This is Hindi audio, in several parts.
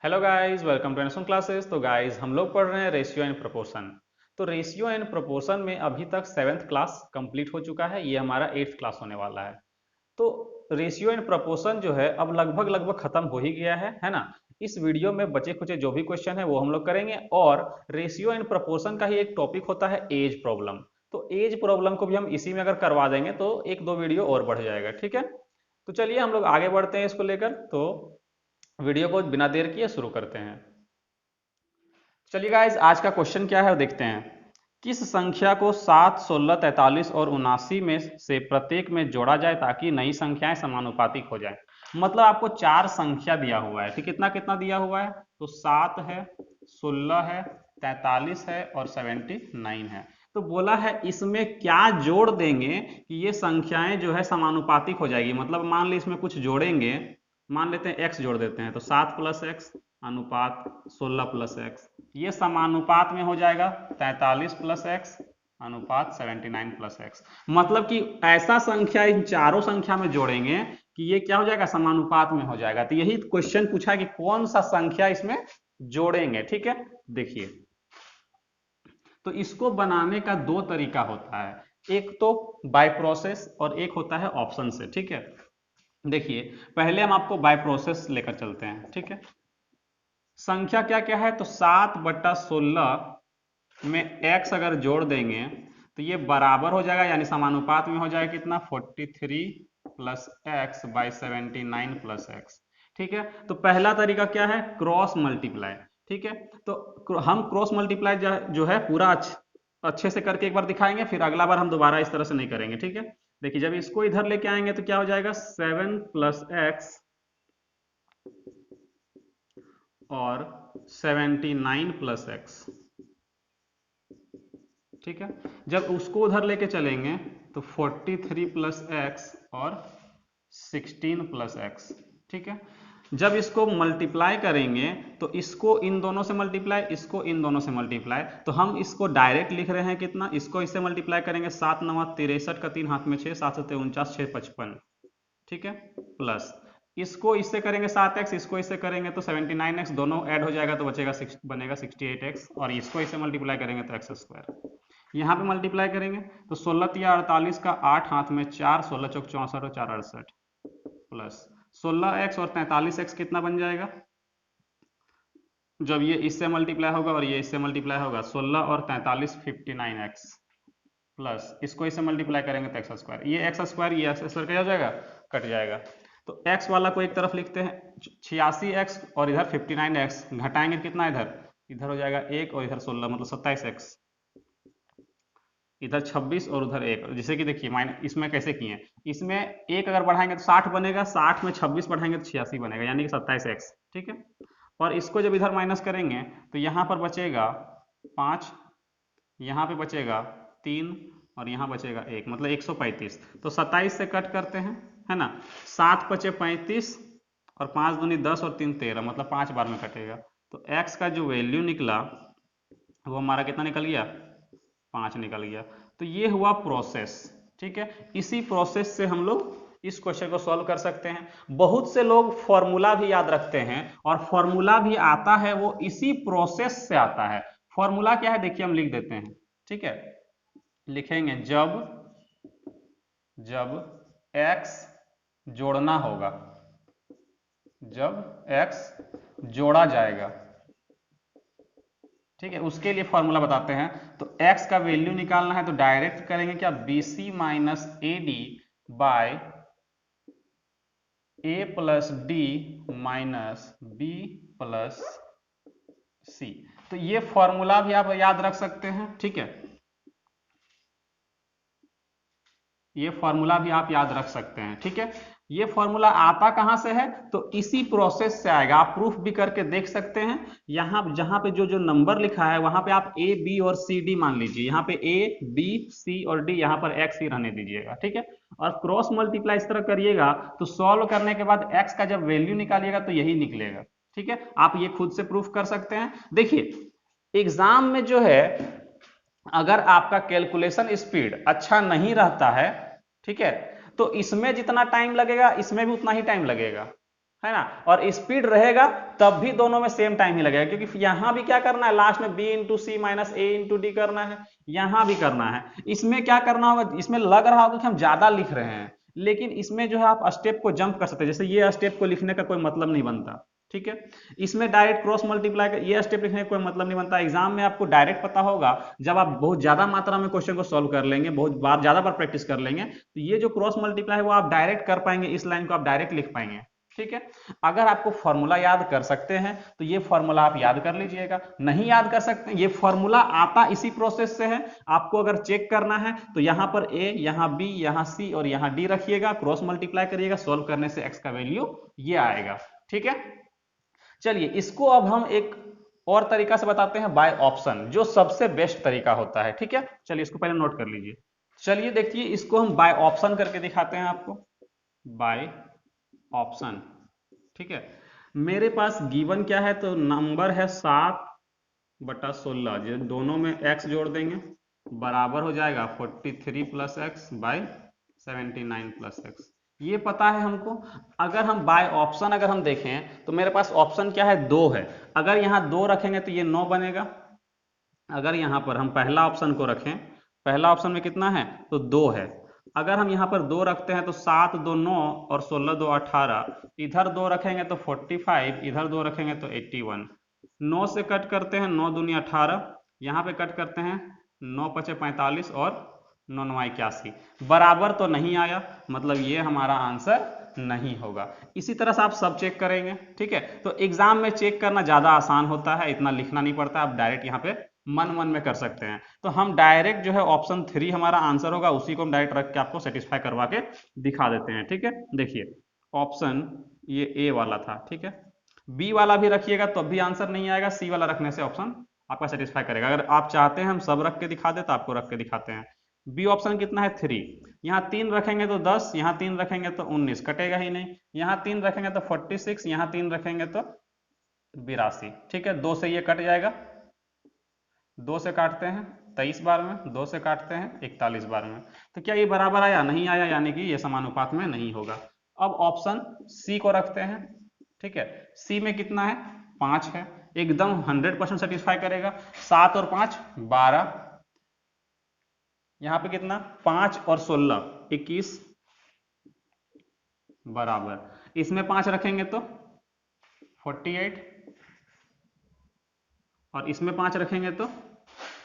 हेलो गाइस, वेलकम टू एनसोन क्लासेस। तो गाइस हम लोग पढ़ रहे हैं रेशियो एंड प्रोपोर्शन। तो रेशियो एंड प्रोपोर्शन में अभी तक 7th क्लास कंप्लीट हो चुका है। ये हमारा 8th क्लास होने वाला है। तो रेशियो एंड प्रोपोर्शन जो है अब लगभग लगभग खत्म हो ही गया है ना। इस वीडियो में बचे खुचे जो भी क्वेश्चन है वो हम लोग करेंगे। और रेशियो एंड प्रोपोर्शन का ही एक टॉपिक होता है एज प्रॉब्लम। तो एज प्रॉब्लम को भी हम इसी में अगर करवा देंगे तो एक दो वीडियो और बढ़ जाएगा। ठीक है, तो चलिए हम लोग आगे बढ़ते हैं इसको लेकर। तो वीडियो को बिना देर किए शुरू करते हैं। चलिए गाइज, आज का क्वेश्चन क्या है वो देखते हैं। किस संख्या को 7, 16, 43 और 79 में से प्रत्येक में जोड़ा जाए ताकि नई संख्याएं समानुपातिक हो जाए। मतलब आपको चार संख्या दिया हुआ है। ठीक, कितना कितना दिया हुआ है? तो 7 है, 16 है, 43 है और 79 है। तो बोला है इसमें क्या जोड़ देंगे कि ये संख्याएं जो है समानुपातिक हो जाएगी। मतलब मान ली इसमें कुछ जोड़ेंगे, मान लेते हैं x जोड़ देते हैं। तो 7 प्लस एक्स अनुपात 16 प्लस एक्स, ये समानुपात में हो जाएगा 43 प्लस एक्स अनुपात 79 प्लस एक्स। मतलब कि ऐसा संख्या इन चारों संख्या में जोड़ेंगे कि ये क्या हो जाएगा, समानुपात में हो जाएगा। तो यही क्वेश्चन पूछा कि कौन सा संख्या इसमें जोड़ेंगे। ठीक है, देखिए तो इसको बनाने का दो तरीका होता है। एक तो बाय प्रोसेस और एक होता है ऑप्शन से। ठीक है, देखिए पहले हम आपको बाय प्रोसेस लेकर चलते हैं। ठीक है, संख्या क्या क्या है? तो 7/16 में x अगर जोड़ देंगे तो ये बराबर हो जाएगा, यानी समानुपात में हो जाएगा कितना, 43 plus x by 79 plus x. ठीक है, तो पहला तरीका क्या है, क्रॉस मल्टीप्लाई। ठीक है, तो हम क्रॉस मल्टीप्लाई जो है पूरा अच्छे से करके एक बार दिखाएंगे, फिर अगला बार हम दोबारा इस तरह से नहीं करेंगे। ठीक है, देखिए जब इसको इधर लेके आएंगे तो क्या हो जाएगा, 7 प्लस एक्स और 79 प्लस एक्स। ठीक है, जब उसको उधर लेके चलेंगे तो 43 प्लस एक्स और 16 प्लस एक्स। ठीक है, जब इसको मल्टीप्लाई करेंगे तो इसको इन दोनों से मल्टीप्लाई, इसको इन दोनों से मल्टीप्लाई, तो हम इसको डायरेक्ट लिख रहे हैं कितना, इसको इससे मल्टीप्लाई करेंगे 7 9 63 का 3 हाथ में 6, 7 7 49, 6 55। ठीक है, प्लस इसको इससे करेंगे 7x, इसको इससे करेंगे तो 79x, दोनों ऐड हो जाएगा तो बचेगा बनेगा 68x, और इसको इससे मल्टीप्लाई करेंगे तो एक्स स्क्वायर। यहाँ पे मल्टीप्लाई करेंगे तो 16 तिया 48 का 8 हाथ में 4, 16 चौक 64 और 4 68 प्लस 16x और 43x कितना बन जाएगा, जब ये इससे मल्टीप्लाई होगा और ये इससे मल्टीप्लाई होगा, 16 और 43 59x प्लस इसको इससे मल्टीप्लाई करेंगे तो एक्स स्क्वायर, ये एक्स स्क्वायर ये एक्स स्क्वायर क्या हो जाएगा, कट जाएगा। तो x वाला को एक तरफ लिखते हैं 86x और इधर 59x, घटाएंगे कितना, इधर इधर हो जाएगा 1 और इधर 16 मतलब 27x, इधर 26 और उधर 1। जैसे कि देखिए माइनस इसमें कैसे किए, इसमें 1 अगर बढ़ाएंगे तो 60 बनेगा, 60 में 26 बढ़ाएंगे तो 86 बनेगा, यानी कि 27x। ठीक है, और इसको जब इधर माइनस करेंगे तो यहाँ पर बचेगा 5, यहाँ पे बचेगा 3 और यहाँ बचेगा 1, मतलब 135। तो 27 से कट करते हैं, है ना, 7 बचे 35 और 5 दूनी 10 और 3 13, मतलब 5 बार में कटेगा। तो x का जो वैल्यू निकला वो हमारा कितना निकल गया, 5 निकल गया। तो ये हुआ प्रोसेस। ठीक है, इसी प्रोसेस से हम लोग इस क्वेश्चन को सॉल्व कर सकते हैं। बहुत से लोग फॉर्मूला भी याद रखते हैं, और फॉर्मूला भी आता है वो इसी प्रोसेस से आता है। फॉर्मूला क्या है, देखिए हम लिख देते हैं। ठीक है, लिखेंगे जब जब x जोड़ना होगा, जब x जोड़ा जाएगा, ठीक है, उसके लिए फॉर्मूला बताते हैं। तो x का वैल्यू निकालना है तो डायरेक्ट करेंगे क्या, BC minus AD by A plus D minus B plus C। तो ये फॉर्मूला भी आप याद रख सकते हैं। ठीक है, ये फॉर्मूला भी आप याद रख सकते हैं। ठीक है, ये फॉर्मूला आता कहां से है, तो इसी प्रोसेस से आएगा। आप प्रूफ भी करके देख सकते हैं। यहां जहां पे जो जो नंबर लिखा है वहां पे आप A B और C D मान लीजिए, यहाँ पे A B C और D, यहाँ पर X ही रहने दीजिएगा। ठीक है, और क्रॉस मल्टीप्लाई इस तरह करिएगा तो सॉल्व करने के बाद X का जब वैल्यू निकालिएगा तो यही निकलेगा। ठीक है, आप ये खुद से प्रूफ कर सकते हैं। देखिए एग्जाम में जो है अगर आपका कैलकुलेशन स्पीड अच्छा नहीं रहता है, ठीक है, तो इसमें जितना टाइम लगेगा इसमें भी उतना ही टाइम लगेगा। है ना, और स्पीड रहेगा तब भी दोनों में सेम टाइम ही लगेगा, क्योंकि यहां भी क्या करना है, लास्ट में b इंटू सी माइनस ए इंटू डी करना है, यहां भी करना है। इसमें क्या करना होगा, इसमें लग रहा होगा कि हम ज्यादा लिख रहे हैं, लेकिन इसमें जो है आप स्टेप को जंप कर सकते हैं, जैसे ये स्टेप को लिखने का कोई मतलब नहीं बनता, ठीक है। इसमें डायरेक्ट क्रॉस मल्टीप्लाई ये स्टेप लिखने का कोई मतलब नहीं बनता। एग्जाम में आपको डायरेक्ट पता होगा जब आप बहुत ज्यादा मात्रा में क्वेश्चन को सॉल्व कर लेंगे, बहुत बार ज्यादा बार प्रैक्टिस कर लेंगे, तो ये जो क्रॉस मल्टीप्लाई है वो आप डायरेक्ट कर पाएंगे, इस लाइन को आप डायरेक्ट लिख पाएंगे, ठीक है। अगर आपको फॉर्मूला याद कर सकते हैं तो ये फॉर्मूला आप याद कर लीजिएगा, नहीं याद कर सकते ये फॉर्मूला आता इसी प्रोसेस से है। आपको अगर चेक करना है तो यहां पर a, यहां b, यहां c और यहां d रखिएगा, क्रॉस मल्टीप्लाई करिएगा, सॉल्व करने से x का वैल्यू ये आएगा, ठीक है। चलिए इसको अब हम एक और तरीका से बताते हैं, बाय ऑप्शन, जो सबसे बेस्ट तरीका होता है, ठीक है। चलिए इसको पहले नोट कर लीजिए। चलिए देखिए इसको हम बाय ऑप्शन करके दिखाते हैं आपको, बाय ऑप्शन, ठीक है। मेरे पास गिवन क्या है, तो नंबर है 7/16, जो दोनों में x जोड़ देंगे बराबर हो जाएगा 43 plus x by 79 plus x, ये पता है हमको। अगर हम बाय ऑप्शन अगर हम देखें तो मेरे पास ऑप्शन क्या है, 2 है। अगर यहाँ 2 रखेंगे तो ये 9 बनेगा। अगर यहाँ पर हम पहला ऑप्शन को रखें, पहला ऑप्शन में कितना है, तो 2 है। अगर हम यहाँ पर 2 रखते हैं तो 7 2 9 और 16 2 18, इधर 2 रखेंगे तो 45, इधर 2 रखेंगे तो 81। 9 से कट करते हैं, 9 दूनी 18, यहाँ पे कट करते हैं 9 पचे 45 और 9 9 81, बराबर तो नहीं आया, मतलब ये हमारा आंसर नहीं होगा। इसी तरह से आप सब चेक करेंगे, ठीक है। तो एग्जाम में चेक करना ज्यादा आसान होता है, इतना लिखना नहीं पड़ता, आप डायरेक्ट यहाँ पे मन मन में कर सकते हैं। तो हम डायरेक्ट जो है ऑप्शन 3 हमारा आंसर होगा, उसी को हम डायरेक्ट रख के आपको सेटिस्फाई करवा के दिखा देते हैं, ठीक है। देखिए ऑप्शन ये ए वाला था, ठीक है। बी वाला भी रखिएगा तो भी आंसर नहीं आएगा, सी वाला रखने से ऑप्शन आपका सेटिस्फाई करेगा। अगर आप चाहते हैं हम सब रख के दिखा दे तो आपको रख के दिखाते हैं। बी ऑप्शन कितना है, 3, यहाँ 3 रखेंगे तो 10, यहाँ 3 रखेंगे तो 19, कटेगा ही नहीं। यहाँ 3 रखेंगे तो 46, यहाँ 3 रखेंगे तो 82, ठीक है। 2 से ये कट जाएगा, 2 से काटते हैं 23 बार में, 2 से काटते हैं 41 बार में, तो क्या ये बराबर आया, नहीं आया, यानी कि ये समानुपात में नहीं होगा। अब ऑप्शन सी को रखते हैं, ठीक है। सी में कितना है, 5 है, एकदम 100% सेटिस्फाई करेगा। 7 और 5 12, यहाँ पे कितना 5 और 16 21, बराबर। इसमें 5 रखेंगे तो 48 और इसमें 5 रखेंगे तो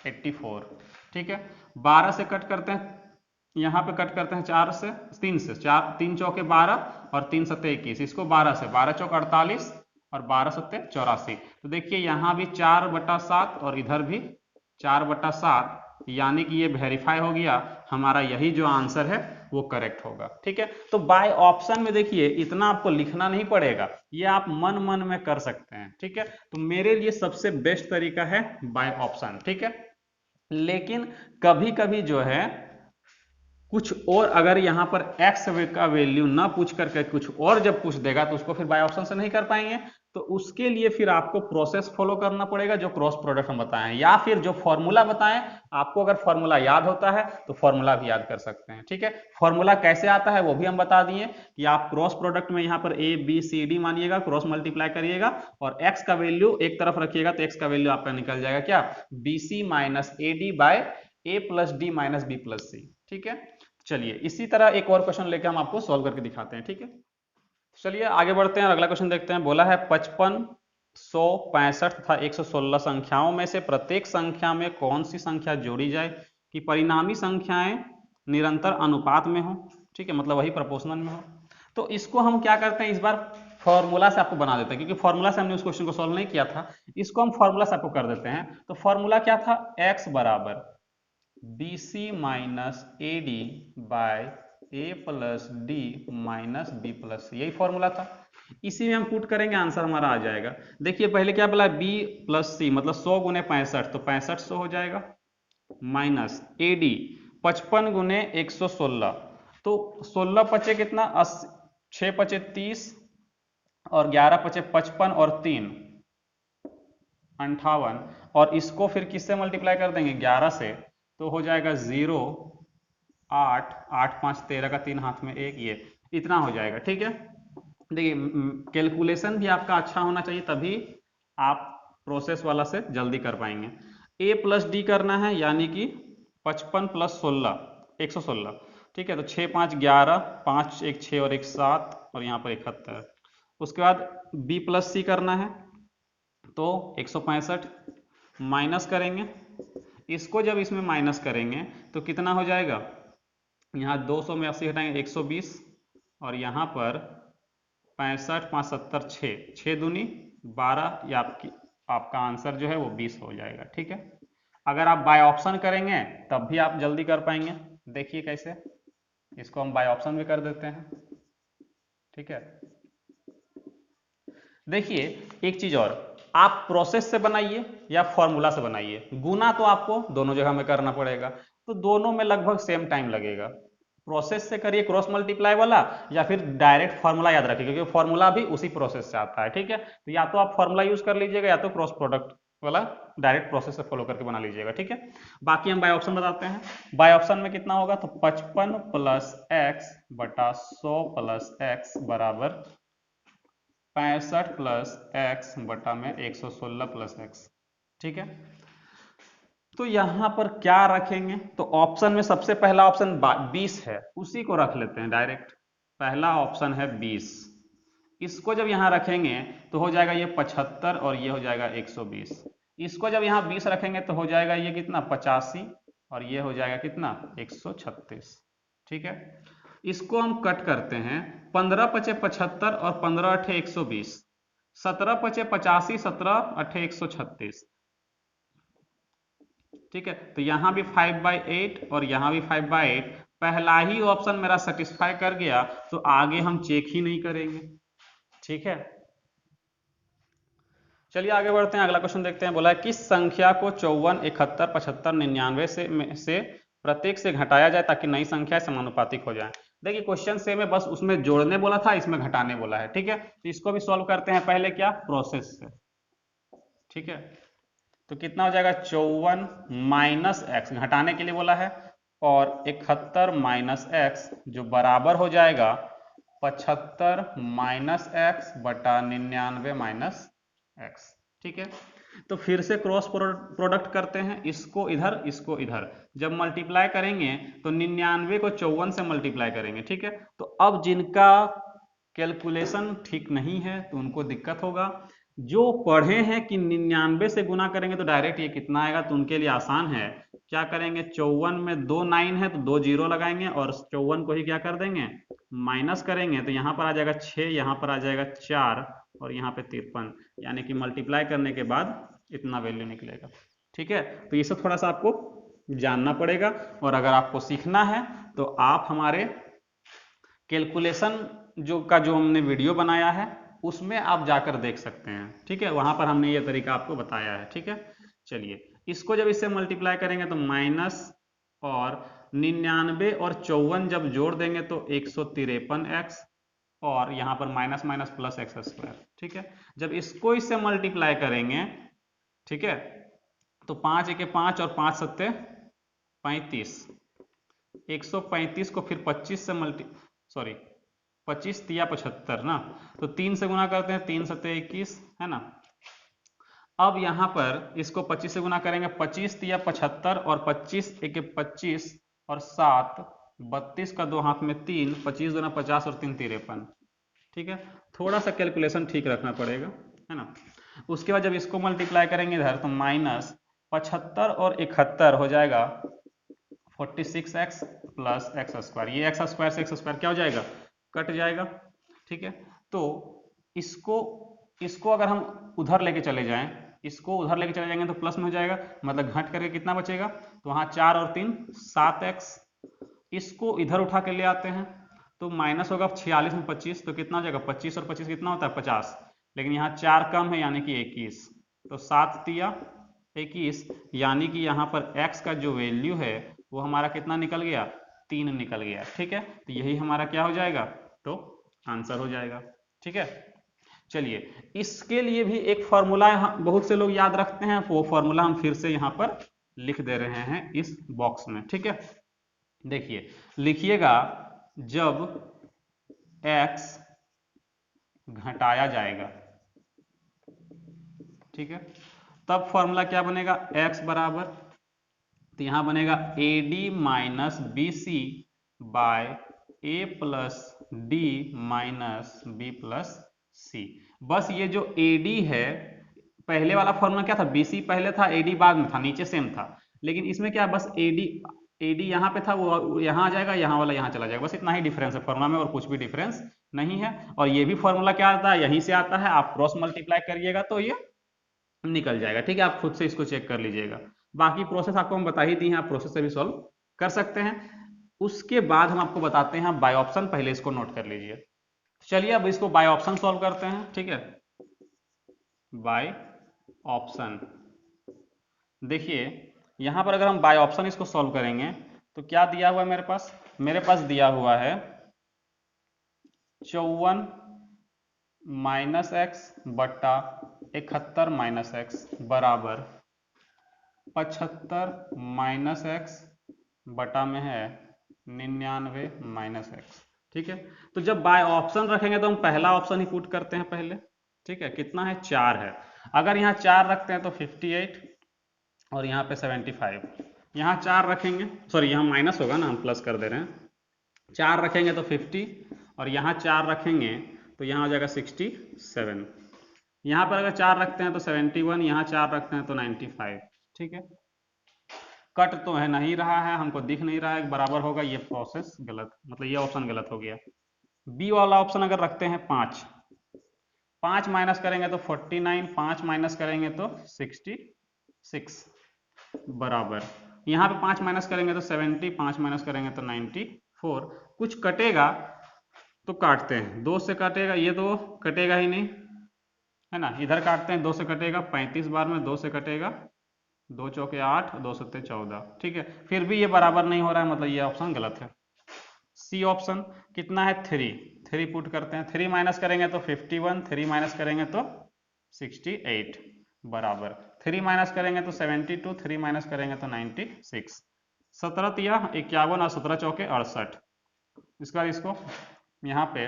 84, ठीक है। 12 से कट करते हैं, यहाँ पे कट करते हैं 4 से 3 से, 4 3 चौके 12 और 3 सत्ते 21, इसको 12 से, 12 चौक 48 और 12 सत्ते 84। तो देखिए यहाँ भी 4/7 और इधर भी 4/7, यानी कि ये वेरीफाई हो गया, हमारा यही जो आंसर है वो करेक्ट होगा, ठीक है। तो बाय ऑप्शन में देखिए इतना आपको लिखना नहीं पड़ेगा, ये आप मन मन में कर सकते हैं, ठीक है। तो मेरे लिए सबसे बेस्ट तरीका है बाय ऑप्शन, ठीक है। लेकिन कभी कभी जो है कुछ और, अगर यहाँ पर x का वैल्यू ना पूछ करके कुछ और जब पूछ देगा तो उसको फिर बाय ऑप्शन से नहीं कर पाएंगे। तो उसके लिए फिर आपको प्रोसेस फॉलो करना पड़ेगा जो क्रॉस प्रोडक्ट हम बताएं, या फिर जो फॉर्मूला बताएं। आपको अगर फॉर्मूला याद होता है तो फॉर्मूला भी याद कर सकते हैं, ठीक है। फॉर्मूला कैसे आता है वो भी हम बता दिए कि आप क्रॉस प्रोडक्ट में यहाँ पर a b c d मानिएगा, क्रॉस मल्टीप्लाई करिएगा और x का वैल्यू एक तरफ रखिएगा, तो x का वैल्यू आपका निकल जाएगा क्या, bc minus ad by a plus D minus b plus c, ठीक है। चलिए इसी तरह एक और क्वेश्चन लेके हम आपको सॉल्व करके दिखाते हैं, ठीक है। चलिए आगे बढ़ते हैं, अगला क्वेश्चन देखते हैं। बोला है 55, 100, 65 तथा 116 संख्याओं में से प्रत्येक संख्या में कौन सी संख्या जोड़ी जाए कि परिणामी संख्याएं निरंतर अनुपात में हो, ठीक है, मतलब वही प्रोपोर्शनल में हो। तो इसको हम क्या करते हैं, इस बार फॉर्मूला से आपको बना देते हैं, क्योंकि फॉर्मूला से हमने उस क्वेश्चन को सॉल्व नहीं किया था, इसको हम फॉर्मूला से आपको कर देते हैं। तो फॉर्मूला क्या था, x बराबर BC minus AD by A plus D minus b plus c, यही फॉर्मूला था। इसी में हम पुट करेंगे, आंसर हमारा आ जाएगा। देखिए पहले क्या बोला, B प्लस सी मतलब 100 गुने 65, तो 6500 हो जाएगा, माइनस AD 55 गुने 116, तो 16 पचे कितना 6 पचे 30 और 11 पचे 55 और 3 58, और इसको फिर किससे मल्टीप्लाई कर देंगे 11 से, तो हो जाएगा 0 8 8 5 13 का 3 हाथ में 1, ये इतना हो जाएगा, ठीक है। देखिए कैलकुलेशन भी आपका अच्छा होना चाहिए, तभी आप प्रोसेस वाला से जल्दी कर पाएंगे। a प्लस डी करना है, यानी कि 55 प्लस 16 116। ठीक है, तो 6 5 11, 5 1 6 और 1 7 और यहाँ पर 71। उसके बाद b प्लस सी करना है, तो 165 माइनस करेंगे। इसको जब इसमें माइनस करेंगे तो कितना हो जाएगा, यहाँ 200 में 80 हटाएंगे 120, और यहाँ पर 65 5 70 6 6 दूनी 12, या आपका आंसर जो है वो 20 हो जाएगा। ठीक है, अगर आप बाय ऑप्शन करेंगे तब भी आप जल्दी कर पाएंगे। देखिए कैसे, इसको हम बाय ऑप्शन भी कर देते हैं। ठीक है, देखिए एक चीज और, आप प्रोसेस से बनाइए या फॉर्मूला से बनाइए, गुना तो आपको दोनों जगह में करना पड़ेगा, तो दोनों में लगभग सेम टाइम लगेगा। प्रोसेस से करिए क्रॉस मल्टीप्लाई वाला, या फिर डायरेक्ट फॉर्मूला याद रखिए, क्योंकि फॉर्मूला भी उसी प्रोसेस से आता है। ठीक है, तो या तो आप फॉर्मूला यूज कर लीजिएगा, या तो क्रॉस प्रोडक्ट वाला डायरेक्ट प्रोसेस से फॉलो करके बना लीजिएगा। ठीक है, बाकी हम बाय ऑप्शन बताते हैं। बाय ऑप्शन में कितना होगा, तो 55 प्लस एक्स बटा 100 प्लस एक्स बराबर 65 प्लस एक्स बटा में 116 प्लस एक्स। ठीक है, तो यहां पर क्या रखेंगे, तो ऑप्शन में सबसे पहला ऑप्शन 20 है, उसी को रख लेते हैं डायरेक्ट। पहला ऑप्शन है 20, इसको जब यहां रखेंगे तो हो जाएगा ये 75 और ये हो जाएगा 120। इसको जब यहां 20 रखेंगे तो हो जाएगा ये कितना 85, और ये हो जाएगा कितना 136। ठीक है, इसको हम कट करते हैं, 15 पचे 75 और 15 अठे 120, 17 पचे 85, 17 अठे 136। ठीक है, तो यहां भी 5/8 और यहां भी 5/8। पहला ही ऑप्शन मेरा सेटिस्फाई कर गया, तो आगे हम चेक ही नहीं करेंगे। ठीक है, चलिए आगे बढ़ते हैं, अगला क्वेश्चन देखते हैं। बोला है किस संख्या को 54 71 75 99 से प्रत्येक से घटाया जाए ताकि नई संख्या समानुपातिक हो जाए। देखिए क्वेश्चन सेम है, बस उसमें जोड़ने बोला था, इसमें घटाने बोला है। ठीक है, तो इसको भी सॉल्व करते हैं, पहले क्या प्रोसेस से। ठीक है, तो कितना हो जाएगा 54 माइनस एक्स, घटाने के लिए बोला है, और 71 माइनस एक्स जो बराबर हो जाएगा 75 माइनस एक्स बटा 99 माइनस एक्स। ठीक है, तो फिर से क्रॉस प्रोडक्ट करते हैं, इसको इधर इसको इधर। जब मल्टीप्लाई करेंगे तो 99 को 54 से मल्टीप्लाई करेंगे। ठीक है, तो अब जिनका कैलकुलेशन ठीक नहीं है तो उनको दिक्कत होगा। जो पढ़े हैं कि 99 से गुना करेंगे तो डायरेक्ट ये कितना आएगा, तो उनके लिए आसान है। क्या करेंगे, 54 में 2 9 है तो 2 जीरो लगाएंगे, और 54 को ही क्या कर देंगे माइनस करेंगे, तो यहाँ पर आ जाएगा 6, यहाँ पर आ जाएगा 4, और यहाँ पे 53, यानी कि मल्टीप्लाई करने के बाद इतना वैल्यू निकलेगा। ठीक है, तो ये सब थोड़ा सा आपको जानना पड़ेगा, और अगर आपको सीखना है तो आप हमारे कैलकुलेशन जो हमने वीडियो बनाया है उसमें आप जाकर देख सकते हैं। ठीक है, वहां पर हमने ये तरीका आपको बताया है। ठीक है, चलिए इसको जब इससे मल्टीप्लाई करेंगे तो माइनस, और 99 और 54 जब जोड़ देंगे तो 153x, और यहाँ पर minus minus plus x square. ठीक है, जब इसको इससे मल्टीप्लाई करेंगे, ठीक है, तो 5 एके 5 और 5 सत्ते 35, 135 को फिर 25 से सॉरी 25 तिया 75 ना, तो 3 से गुना करते हैं, 3 सत्ते 21 है ना। अब यहाँ पर इसको 25 से गुना करेंगे, 25 तिया 75 और 25 एके 25 और 7 32 का 2 हाथ में 3, 25 दूना 50 और 3 53। ठीक है, थोड़ा सा कैलकुलेशन ठीक रखना पड़ेगा, है ना। उसके बाद जब इसको मल्टीप्लाई करेंगे इधर, तो माइनस 75 और 71 हो जाएगा 46x प्लस एक्स स्क्वायर। ये एक्स स्क्वायर से एक्स स्क्वायर क्या हो जाएगा, कट जाएगा। ठीक है, तो इसको अगर हम उधर लेके चले जाएं, इसको उधर लेके चले जाएंगे तो प्लस में हो जाएगा, मतलब घट करके कितना बचेगा, तो वहां 4 और 3 7x। इसको इधर उठा के ले आते हैं तो माइनस होगा 46 में 25, तो कितना हो जाएगा 25 और 25 कितना होता है 50, लेकिन यहाँ 4 कम है यानी कि 21, तो 7 तिया 21, यानी कि यहाँ पर x का जो वैल्यू है वो हमारा कितना निकल गया 3 निकल गया। ठीक है, तो यही हमारा क्या हो जाएगा, तो आंसर हो जाएगा। ठीक है, चलिए इसके लिए भी एक फॉर्मूला बहुत से लोग याद रखते हैं, वो फॉर्मूला हम फिर से यहाँ पर लिख दे रहे हैं इस बॉक्स में। ठीक है, देखिए लिखिएगा, जब x घटाया जाएगा, ठीक है। तब फॉर्मूला क्या बनेगा, x बराबर, तो यहां बनेगा a d minus b c by a plus D minus b plus c. बस ये जो ए डी है, पहले वाला फॉर्मूला क्या था, बी सी पहले था, ए डी बाद में था, नीचे सेम था, लेकिन इसमें क्या, बस ए डी यहाँ पे था, वो यहाँ आ जाएगा, यहाँ वाला यहाँ चला जाएगा, बस इतना ही डिफरेंस है फॉर्मूला में, और कुछ भी डिफरेंस नहीं है। और ये भी फॉर्मूला क्या आता है, यहीं से आता है, आप क्रॉस मल्टीप्लाई करिएगा तो ये निकल जाएगा, ठीक है। आप खुद से इसको चेक कर लीजिएगा, बाकी प्रोसेस आपको हम बता ही दी है, आप प्रोसेस से भी सॉल्व कर सकते हैं। उसके बाद हम आपको बताते हैं बाय ऑप्शन, पहले इसको नोट कर लीजिए। चलिए अब इसको बाय ऑप्शन सॉल्व करते हैं, ठीक है। बाय ऑप्शन, देखिए यहां पर अगर हम बाय ऑप्शन इसको सॉल्व करेंगे तो क्या दिया हुआ है मेरे पास दिया हुआ है 54 माइनस एक्स बट्टा 71 माइनस एक्स बराबर 75 माइनस एक्स बटा में है 99 माइनस एक्स, ठीक है। तो जब बाय ऑप्शन रखेंगे तो हम पहला ऑप्शन ही पुट करते हैं पहले, ठीक है। कितना है, 4 है, अगर यहाँ 4 रखते हैं तो 58 और यहाँ पे 75, यहाँ 4 रखेंगे, सॉरी यहाँ माइनस होगा ना, हम प्लस कर दे रहे हैं, 4 रखेंगे तो 50 और यहाँ 4 रखेंगे तो यहाँ हो जाएगा 67, यहाँ पर अगर 4 रखते हैं तो 71, यहाँ 4 रखते हैं तो 95, ठीक है। कट तो है नहीं रहा है, हमको दिख नहीं रहा है बराबर होगा, ये प्रोसेस गलत, मतलब ये ऑप्शन गलत हो गया। बी वाला ऑप्शन अगर रखते हैं 5 माइनस करेंगे तो 49, 5 माइनस करेंगे तो 66 बराबर, यहाँ पे 5 माइनस करेंगे तो 70, 5 माइनस करेंगे तो 94, कुछ कटेगा तो काटते हैं, 2 से कटेगा, ये 2 कटेगा ही नहीं है ना, इधर काटते हैं, 2 से कटेगा, 35 बार में 2 से कटेगा, 2 चौके 8, 2 सत्ते 14, ठीक है। फिर भी ये बराबर नहीं हो रहा है, मतलब ये ऑप्शन गलत है। सी ऑप्शन कितना है, 3 पुट करते हैं, 3 माइनस करेंगे तो 51, 3 माइनस करेंगे तो 68 बराबर, 3 माइनस करेंगे तो 72, 3 माइनस करेंगे तो 96, 17 तिया 51 और 17 चौके 68, इसका इसको यहाँ पे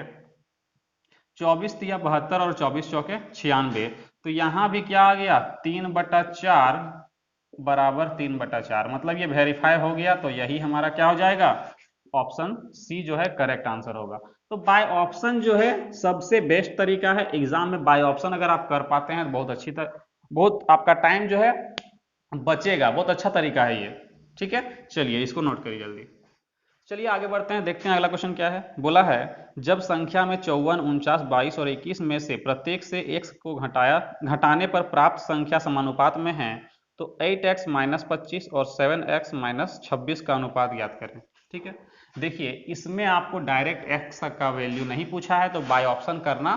24 तिया 72 और 24 चौके 96, तो यहाँ भी क्या आ गया, 3/4 बराबर 3/4, मतलब ये वेरीफाई हो गया, तो यही हमारा क्या हो जाएगा, ऑप्शन सी जो है करेक्ट आंसर होगा। तो बाय ऑप्शन जो है सबसे बेस्ट तरीका है, एग्जाम में बाय ऑप्शन अगर आप कर पाते हैं तो बहुत अच्छी तरह, बहुत आपका टाइम जो है बचेगा, बहुत अच्छा तरीका है ये, ठीक है। चलिए इसको नोट करिए जल्दी। चलिए आगे बढ़ते हैं, देखते हैं अगला क्वेश्चन क्या है। बोला है जब संख्या में 54, 49, 22 और 21 में से प्रत्येक से x को घटाने पर प्राप्त संख्या समानुपात में है तो 8x माइनस 25 और 7x माइनस 26 का अनुपात ज्ञात करें, ठीक है। देखिए इसमें आपको डायरेक्ट x का वैल्यू नहीं पूछा है, तो बाय ऑप्शन करना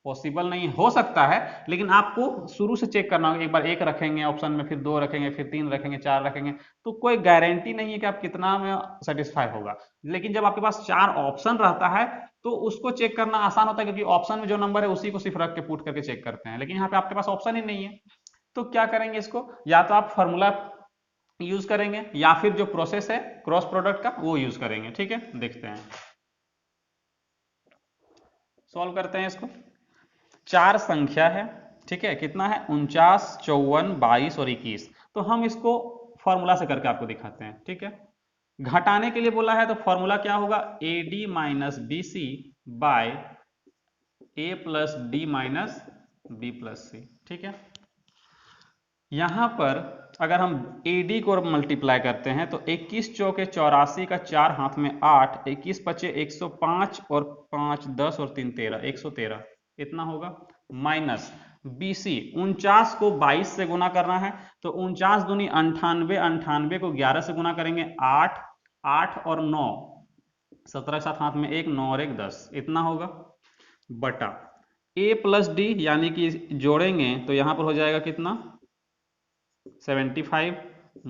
पॉसिबल नहीं, हो सकता है, लेकिन आपको शुरू से चेक करना होगा, एक बार 1 रखेंगे ऑप्शन में, फिर 2 रखेंगे, फिर 3 रखेंगे, 4 रखेंगे, तो कोई गारंटी नहीं है कि आप कितना में सेटिस्फाई होगा। लेकिन जब आपके पास 4 ऑप्शन रहता है तो उसको चेक करना आसान होता है, क्योंकि ऑप्शन में जो नंबर है उसी को सिर्फ रख के पुट करके चेक करते हैं, लेकिन यहाँ पे आपके पास ऑप्शन ही नहीं है, तो क्या करेंगे इसको, या तो आप फॉर्मूला यूज करेंगे या फिर जो प्रोसेस है क्रॉस प्रोडक्ट का वो यूज करेंगे, ठीक है। देखते हैं, सॉल्व करते हैं इसको। 4 संख्या है, ठीक है, कितना है, 49, 54, 22 और 21, तो हम इसको फॉर्मूला से करके आपको दिखाते हैं, ठीक है। घटाने के लिए बोला है तो फॉर्मूला क्या होगा, a d minus b c by a plus D minus b plus c, ठीक है। यहां पर अगर हम AD को मल्टीप्लाई करते हैं तो 21 चौके 84 का 4 हाथ में 8, 21 पचे 105 और 5 10 और 3 13, 113 इतना होगा, माइनस BC 49 को 22 से गुना करना है, तो 49 दूनी 98, 98 को 11 से गुना करेंगे 8, 8 और 9 17 साथ हाथ में 1, 9 और 1 10 इतना होगा, बटा A प्लस डी यानी कि जोड़ेंगे तो यहां पर हो जाएगा कितना 75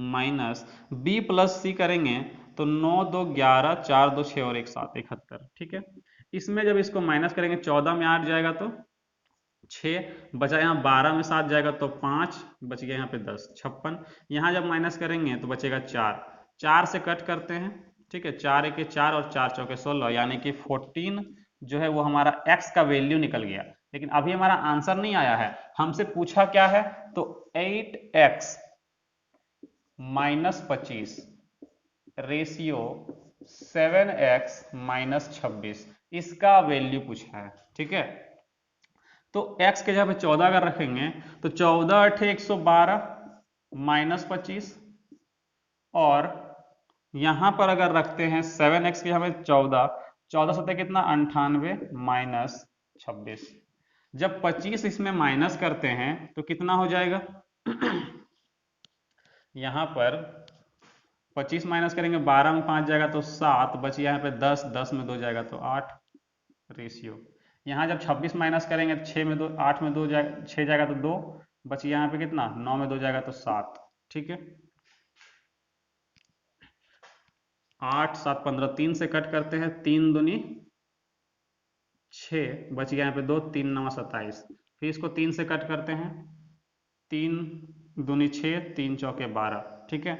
माइनस B प्लस सी करेंगे तो 9 2 11, 4 2 6 और 1 7 71, ठीक है। इसमें जब इसको माइनस करेंगे 14 में 8 जाएगा तो 6 बचा, यहाँ 12 में 7 जाएगा तो 5 बच गया, यहाँ पे 10 56, यहाँ जब माइनस करेंगे तो बचेगा 4, 4 से कट करते हैं, ठीक है, 4 1 4 और 4 चौके 16, यानी कि 14 जो है वो हमारा x का वैल्यू निकल गया। लेकिन अभी हमारा आंसर नहीं आया है। हमसे पूछा क्या है, तो 8x minus 25 ratio 7x minus 26, इसका वैल्यू पूछा है। ठीक है, तो x के जगह पे 14 अगर रखेंगे तो 14 अठे 112 माइनस 25, और यहां पर अगर रखते हैं 7x की हमें 14, 14 सत्ते कितना 98 माइनस 26। जब 25 इसमें माइनस करते हैं तो कितना हो जाएगा यहां पर 25 माइनस करेंगे, 12 में 5 जाएगा तो 7 बची, यहाँ पे 10, 10 में 2 जाएगा तो 8 रेशियो। यहाँ जब 26 माइनस करेंगे तो 6 में 2, 8 में 2 जाएगा, 6 जाएगा तो 2 बची, यहाँ पे कितना 9 में 2 जाएगा तो 7। ठीक है, 8 7 15, 3 से कट करते हैं, 3 दूनी 6 बच गया, यहाँ पे 2, 3 9 27। फिर इसको 3 से कट करते हैं, 3 दूनी 6, 3 चौके 12। ठीक है,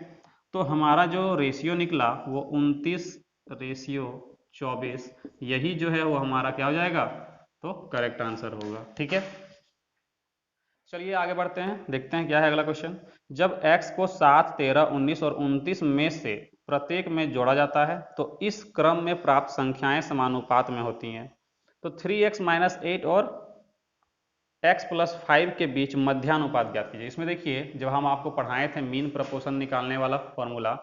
तो हमारा जो रेशियो निकला वो 29 रेशियो 24, यही जो है वो हमारा क्या हो जाएगा, तो करेक्ट आंसर होगा। ठीक है, चलिए आगे बढ़ते हैं, देखते हैं क्या है अगला क्वेश्चन। जब x को 7 13 19 और 29 में से प्रत्येक में जोड़ा जाता है तो इस क्रम में प्राप्त संख्याएं समानुपात में होती हैं। तो 3x माइनस 8 और x प्लस 5 के बीच मध्यानुपात ज्ञात कीजिए। इसमें देखिए, जब हम आपको पढ़ाए थे मीन प्रपोर्शन निकालने वाला फॉर्मूला,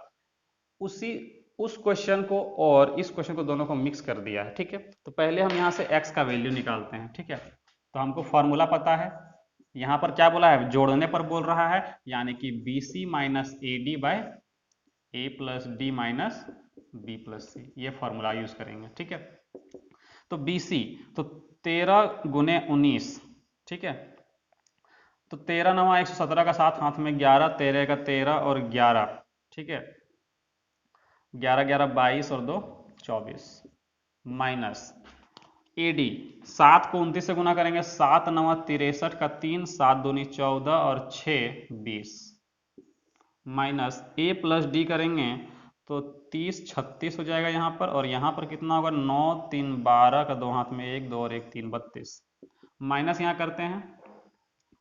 उस क्वेश्चन को और इस क्वेश्चन को दोनों को मिक्स कर दिया है। ठीक है, तो पहले हम यहाँ से x का वैल्यू निकालते हैं। ठीक है, तो हमको फॉर्मूला पता है, यहाँ पर क्या बोला है, जोड़ने पर बोल रहा है, यानी कि BC minus AD by A plus D minus B plus C, ये फॉर्मूला यूज करेंगे। ठीक है, तो BC तो 13 गुने 19। ठीक है, तो 13 9 117 का 7 हाथ में 11, 13 का 13 और 11। ठीक है, 11 11 22 और 2 24 माइनस AD 7 को 29 से गुना करेंगे, 7 9 63 का 3, 7 दूनी 14 और 6 20 माइनस A प्लस डी करेंगे तो 30 36 हो जाएगा यहाँ पर, और यहाँ पर कितना होगा 9 3 12 का 2 हाथ में 1 2 और 1 3 32 माइनस यहाँ करते हैं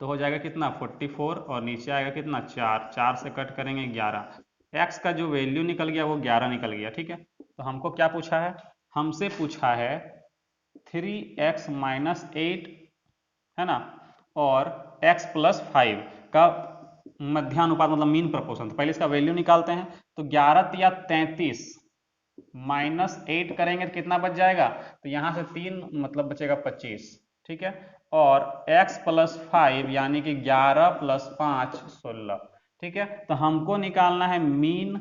तो हो जाएगा कितना 44, और नीचे आएगा कितना 4, 4 से कट करेंगे 11। x का जो वैल्यू निकल गया वो 11 निकल गया। ठीक है, तो हमको क्या पूछा है, हमसे पूछा है 3x माइनस 8 है ना, और x प्लस 5 का मध्यानुपात मतलब मीन प्रपोर्शन। तो पहले इसका वैल्यू निकालते हैं, तो 11 या 33 माइनस 8 करेंगे तो कितना बच जाएगा, तो यहां से 3 मतलब बचेगा 25। ठीक है, और x प्लस 5 यानी कि 11 प्लस 5 16। ठीक है, तो हमको निकालना है मीन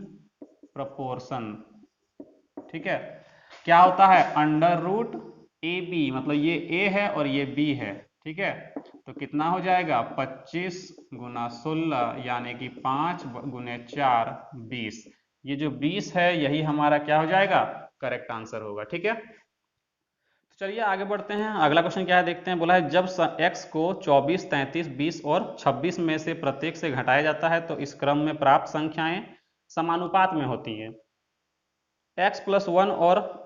प्रपोर्शन। ठीक है, क्या होता है अंडर रूट AB, मतलब ये A है और ये B है। ठीक है, तो कितना हो जाएगा 25 गुना 16 यानी कि 5 गुने 4 20। ये जो 20 है यही हमारा क्या हो जाएगा, करेक्ट आंसर होगा। ठीक है, तो चलिए आगे बढ़ते हैं, अगला क्वेश्चन क्या है देखते हैं। बोला है जब x को 24 33 20 और 26 में से प्रत्येक से घटाया जाता है तो इस क्रम में प्राप्त संख्याएं समानुपात में होती है। x प्लस 1 और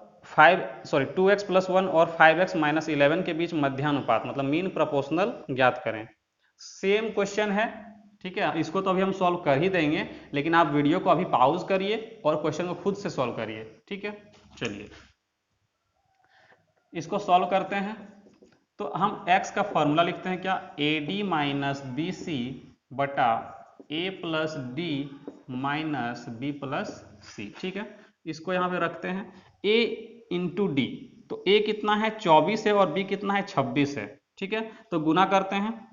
2x प्लस 1 और 5x माइनस 11 के बीच मध्यानुपात मतलब मीन प्रोपोर्शनल ज्ञात करें। सेम क्वेश्चन है। ठीक है, इसको तो अभी हम सॉल्व कर ही देंगे, लेकिन आप वीडियो को अभी पॉज करिए और क्वेश्चन को खुद से सॉल्व करिए। ठीक है, चलिए इसको सॉल्व करते हैं। तो हम x का फॉर्मूला लिखते हैं क्या, AD माइनस BC बटा A plus D minus B plus C। ठीक है, इसको यहाँ पे रखते हैं A इंटू डी, तो A कितना है 24 है और B कितना है 26 है। ठीक है, तो गुना करते हैं,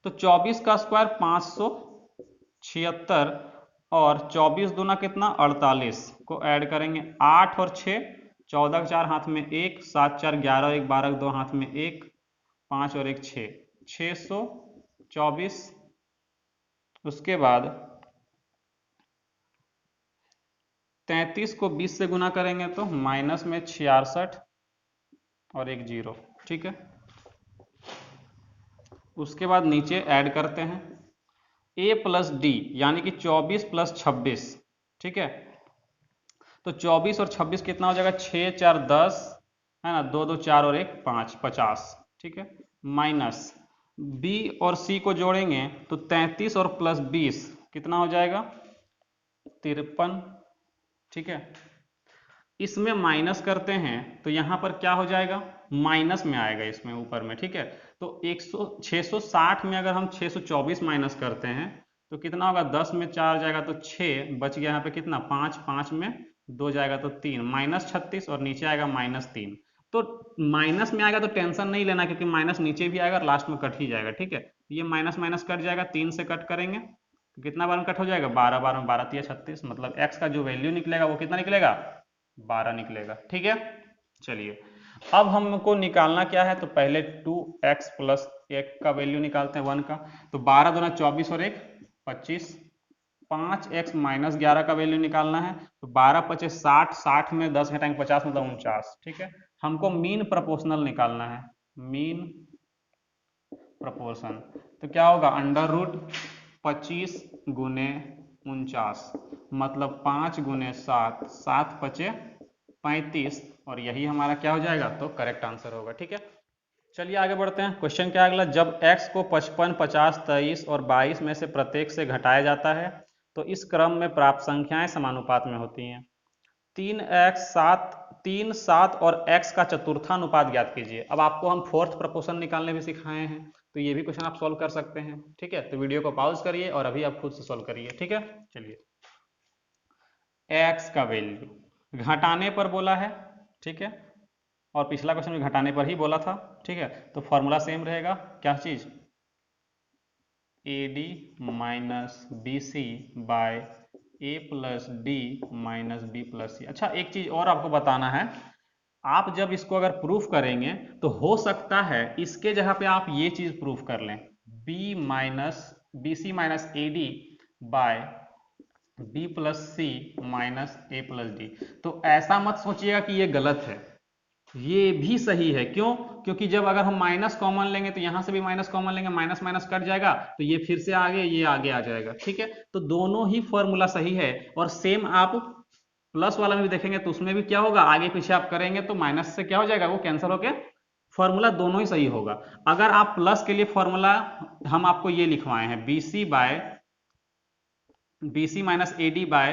तो 24 का स्क्वायर 576 और 24 दूना कितना 48 को ऐड करेंगे, 8 और 6 14 4 हाथ में 1, 7 4 11 1 12 2 हाथ में 1, 5 और 1 6, 624। उसके बाद 33 को 20 से गुना करेंगे तो माइनस में 66 और 1 0। ठीक है, उसके बाद नीचे ऐड करते हैं A प्लस डी यानी कि 24 प्लस 26। ठीक है, तो 24 और 26 कितना हो जाएगा 6 4 10 है ना, 2 2 4 और 1 5 50। ठीक है, माइनस b और c को जोड़ेंगे तो 33 और प्लस 20 कितना हो जाएगा 53, ठीक है। इसमें माइनस करते हैं तो यहाँ पर क्या हो जाएगा, माइनस में आएगा इसमें ऊपर में, ठीक है। तो 660 में अगर हम 624 माइनस करते हैं तो कितना होगा, 10 में 4 जाएगा तो 6 बच गया, यहाँ पे कितना 5, 5 में 2 जाएगा तो 3, माइनस 36 और नीचे आएगा -3। तो माइनस में आएगा तो टेंशन नहीं लेना, क्योंकि माइनस नीचे भी आएगा और लास्ट में कट ही जाएगा, ठीक है। ये माइनस माइनस कट जाएगा, 3 से कट करेंगे तो कितना बार में कट हो जाएगा, 12 बार में, 12 तिया 36, मतलब x का जो वैल्यू निकलेगा वो कितना निकलेगा, 12 निकलेगा, ठीक है। चलिए अब हमको निकालना क्या है, तो पहले 2x प्लस 1 का वैल्यू निकालते हैं 1 का। तो 12 दूना 24 और 1 25, 5x माइनस 11 का वैल्यू निकालना है। तो 12 पचे 60, 60 में 10 घटाएंगे 50 मतलब 49, ठीक है। हमको मीन प्रोपोर्शनल निकालना है, मीन प्रोपोर्शन। तो क्या होगा, अंडर रूट 25 गुने 49, मतलब 5 गुने 7, 7 पचे 35, और यही हमारा क्या हो जाएगा, तो करेक्ट आंसर होगा, ठीक है। चलिए आगे बढ़ते हैं। क्वेश्चन क्या अगला, जब x को 55, 50, 23 और 22 में से प्रत्येक से घटाया जाता है तो इस क्रम में प्राप्त संख्याएं समानुपात में होती हैं। 3, 7 और x का चतुर्थानुपात ज्ञात कीजिए। अब आपको हम फोर्थ प्रपोर्शन निकालने भी सिखाए हैं, तो ये भी क्वेश्चन आप सॉल्व कर सकते हैं, ठीक है। तो वीडियो को पॉज करिए और अभी आप खुद से सॉल्व करिए, ठीक है। चलिए x का वैल्यू घटाने पर बोला है, ठीक है, और पिछला क्वेश्चन में घटाने पर ही बोला था, ठीक है। तो फॉर्मूला सेम रहेगा, क्या चीज, AD minus BC by A plus D minus B plus C। अच्छा एक चीज और आपको बताना है, आप जब इसको अगर प्रूफ करेंगे तो हो सकता है इसके जगह पे आप ये चीज प्रूफ कर लें, BC minus AD by B plus C minus A plus D। तो ऐसा मत सोचिएगा कि ये गलत है, ये भी सही है। क्यों, क्योंकि जब अगर हम माइनस कॉमन लेंगे तो यहां से भी माइनस कॉमन लेंगे, माइनस माइनस कट जाएगा तो ये फिर से आगे, ये आगे आ जाएगा, ठीक है। तो दोनों ही फॉर्मूला सही है, और सेम आप प्लस वाला में भी देखेंगे तो उसमें भी क्या होगा, आगे पीछे आप करेंगे तो माइनस से क्या हो जाएगा, वो कैंसिल होके फॉर्मूला दोनों ही सही होगा। अगर आप प्लस के लिए फॉर्मूला हम आपको ये लिखवाए हैं, BC minus AD by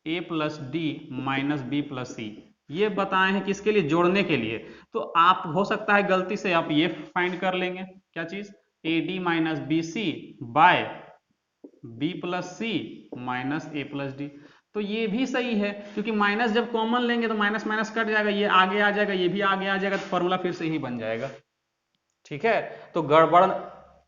A plus D minus B plus C, ये बताए हैं किसके लिए, जोड़ने के लिए। तो आप हो सकता है गलती से आप ये फाइंड कर लेंगे, क्या चीज, AD minus BC by B plus C minus A plus D। तो ये भी सही है, क्योंकि माइनस जब कॉमन लेंगे तो माइनस माइनस कट जाएगा, ये आगे आ जाएगा, ये भी आगे आ जाएगा, तो फॉर्मूला फिर से ही बन जाएगा, ठीक है। तो गड़बड़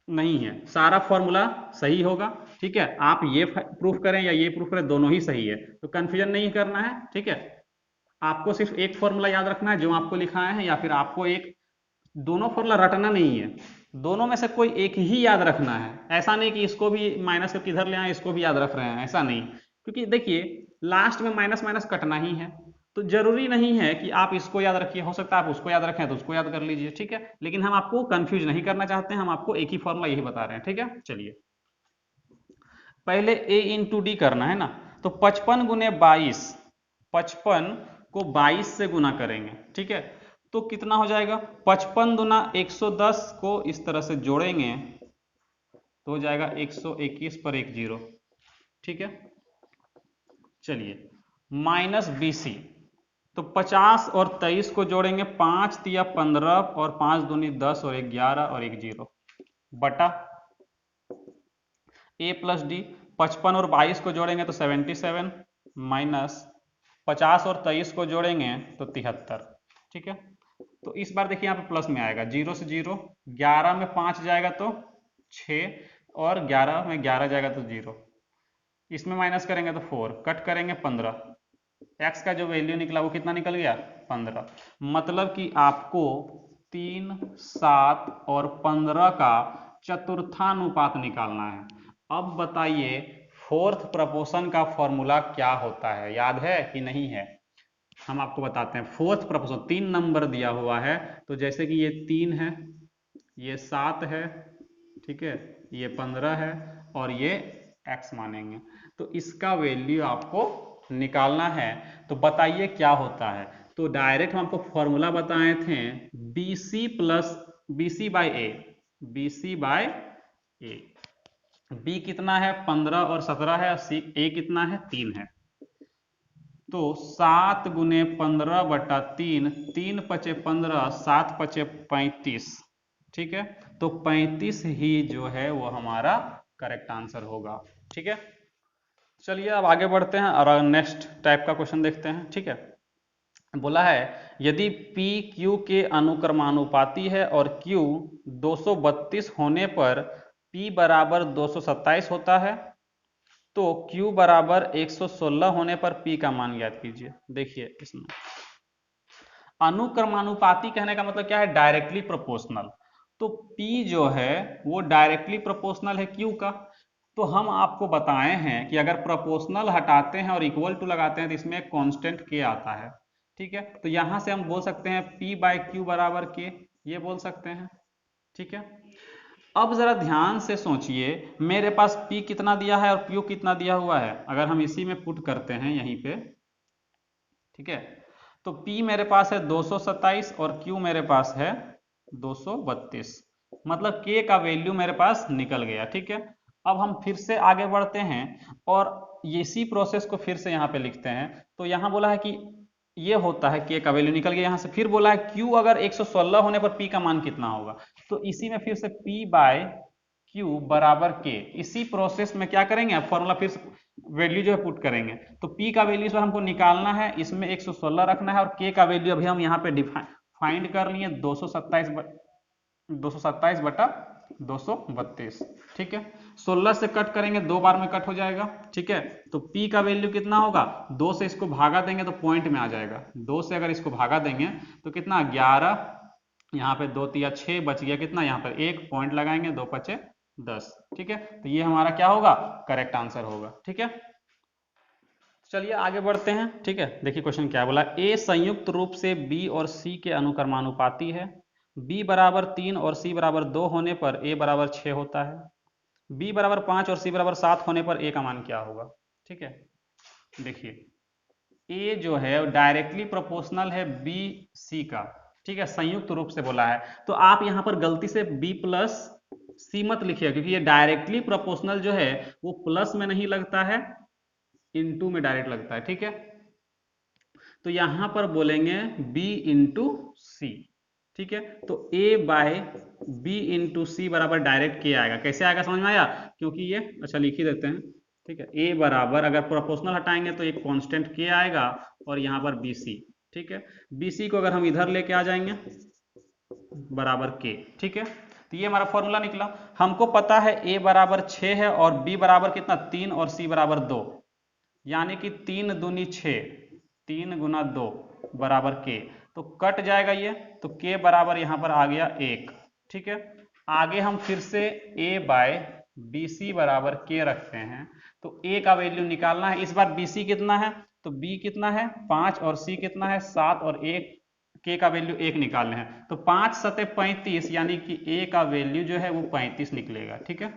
नहीं है, सारा फॉर्मूला सही होगा, ठीक है। आप ये प्रूफ करें या ये प्रूफ करें, दोनों ही सही है, तो कंफ्यूजन नहीं करना है, ठीक है। आपको सिर्फ एक फॉर्मूला याद रखना है जो आपको लिखाए हैं, या फिर आपको एक, दोनों फॉर्मूला रटना नहीं है, दोनों में से कोई एक ही याद रखना है। ऐसा नहीं कि इसको भी माइनस करके इधर ले आए, इसको भी याद रख रहे हैं, ऐसा नहीं। क्योंकि देखिए लास्ट में माइनस माइनस कटना ही है, तो जरूरी नहीं है कि आप इसको याद रखिए, हो सकता है आप उसको याद रखें तो उसको याद कर लीजिए, ठीक है। लेकिन हम आपको कंफ्यूज नहीं करना चाहते हैं, हम आपको एक ही फॉर्मूला यही बता रहे हैं, ठीक है। चलिए पहले A इंटू डी करना है ना, तो 55 गुने 22, 55 को 22 से गुना करेंगे, ठीक है। तो कितना हो जाएगा, 55 दुना 110 को इस तरह से जोड़ेंगे तो हो जाएगा 121 पर 1 0, ठीक है। चलिए माइनस BC, तो 50 और 23 को जोड़ेंगे, 5 तिया 15 और 5 दूनी 10 और 1 11 और 1 0 बटा A प्लस डी, 55 और 22 को जोड़ेंगे तो 77 माइनस 50 और 23 को जोड़ेंगे तो 73, ठीक है। तो इस बार देखिए यहाँ पे प्लस में आएगा, 0 से 0, 11 में 5 जाएगा तो 6, और 11 में 11 जाएगा तो 0, इसमें माइनस करेंगे तो 4, कट करेंगे 15, x का जो वैल्यू निकला वो कितना निकल गया, 15। मतलब कि आपको 3, 7 और 15 का चतुर्थानुपात निकालना है। अब बताइए फोर्थ प्रपोर्शन का फॉर्मूला क्या होता है, याद है कि नहीं है, हम आपको बताते हैं। फोर्थ प्रपोर्शन 3 नंबर दिया हुआ है, तो जैसे कि ये 3 है, ये 7 है, ठीक है, ये 15 है, और ये x मानेंगे, तो इसका वैल्यू आपको निकालना है। तो बताइए क्या होता है, तो डायरेक्ट हम आपको फॉर्मूला बताए थे, BC प्लस BC बाय ए, BC बाय ए, B कितना है 15 और 17 है, A कितना है 3 है। तो 7 गुने 15 बटा 3, 3 पचे 15, 7 पचे 35, ठीक है। तो 35 ही जो है वो हमारा करेक्ट आंसर होगा, ठीक है। चलिए अब आगे बढ़ते हैं और नेक्स्ट टाइप का क्वेश्चन देखते हैं, ठीक है। बोला है यदि P Q के अनुक्रमानुपाती है और Q 232 होने पर P बराबर 227 होता है, तो Q बराबर 116 होने पर P का मान ज्ञात कीजिए। देखिए इसमें अनुक्रमानुपाती कहने का मतलब क्या है, डायरेक्टली प्रोपोर्शनल। तो P जो है वो डायरेक्टली प्रोपोर्शनल है Q का। तो हम आपको बताए हैं कि अगर प्रोपोर्शनल हटाते हैं और इक्वल टू लगाते हैं तो इसमें एक कांस्टेंट K आता है, ठीक है। तो यहां से हम बोल सकते हैं P बाय Q बराबर K, ये बोल सकते हैं, ठीक है। अब जरा ध्यान से सोचिए, मेरे पास P कितना दिया है और Q कितना दिया हुआ है, अगर हम इसी में पुट करते हैं यहीं पे, ठीक है। तो P मेरे पास है 227 और Q मेरे पास है 232, मतलब K का वैल्यू मेरे पास निकल गया, ठीक है। अब हम फिर से आगे बढ़ते हैं और इसी प्रोसेस को फिर से यहाँ पे लिखते हैं। तो यहाँ बोला है कि ये होता है K का वैल्यू निकल गया, यहाँ से फिर बोला है Q अगर 116 होने पर P का मान कितना होगा। तो इसी में फिर से P बाय Q बराबर K, इसी प्रोसेस में क्या करेंगे, फॉर्मूला फिर वैल्यू जो है पुट करेंगे। तो P का वैल्यू इस बार हमको निकालना है, इसमें 116 रखना है और K का वैल्यू अभी हम यहाँ पे फाइंड कर लिए 227 बटा 232, ठीक है। 16 से कट करेंगे, 2 बार में कट हो जाएगा, ठीक है। तो P का वैल्यू कितना होगा, 2 से इसको भागा देंगे तो पॉइंट में आ जाएगा। 2 से अगर इसको भागा देंगे तो कितना 11, यहाँ पे 2 तिया 6 बच गया, कितना यहाँ पर 1 पॉइंट लगाएंगे, 2 पचे 10, ठीक है। तो ये हमारा क्या होगा, करेक्ट आंसर होगा, ठीक है। चलिए आगे बढ़ते हैं, ठीक है। देखिए क्वेश्चन क्या बोला, ए संयुक्त रूप से बी और सी के अनुक्रमानुपाती है। बी बराबर 3 और सी बराबर 2 होने पर ए बराबर 6 होता है। बी बराबर 5 और सी बराबर 7 होने पर ए का मान क्या होगा, ठीक है। देखिए ए जो है डायरेक्टली प्रोपोर्शनल है बी सी का, ठीक है, संयुक्त रूप से बोला है। तो आप यहां पर गलती से बी प्लस सी मत लिखिए, क्योंकि ये डायरेक्टली प्रोपोर्शनल जो है वो प्लस में नहीं लगता है, इनटू में डायरेक्ट लगता है, ठीक है। तो यहां पर बोलेंगे b इंटू सी, ठीक है। तो a बाय बी इंटू सी बराबर डायरेक्ट के आएगा। कैसे आएगा समझ में आया, क्योंकि ये अच्छा लिख ही देते हैं, ठीक है। a बराबर अगर प्रोपोर्शनल हटाएंगे तो एक कांस्टेंट k आएगा और यहाँ पर bc, ठीक है। bc को अगर हम इधर लेके आ जाएंगे बराबर k, ठीक है। तो ये हमारा फॉर्मूला निकला। हमको पता है a बराबर 6 है और b बराबर कितना 3 और c बराबर 2, यानी कि 3 दूनी 6, 3 गुना 2 बराबर के। तो कट जाएगा ये, तो के बराबर यहां पर आ गया 1, ठीक है। आगे हम फिर से a बाय बी सी बराबर के रखते हैं। तो a का वैल्यू निकालना है, इस बार बी सी कितना है, तो b कितना है 5 और c कितना है 7 और 1, k का वैल्यू 1 निकालना है। तो 5 सते 35, यानी कि a का वैल्यू जो है वो 35 निकलेगा, ठीक है।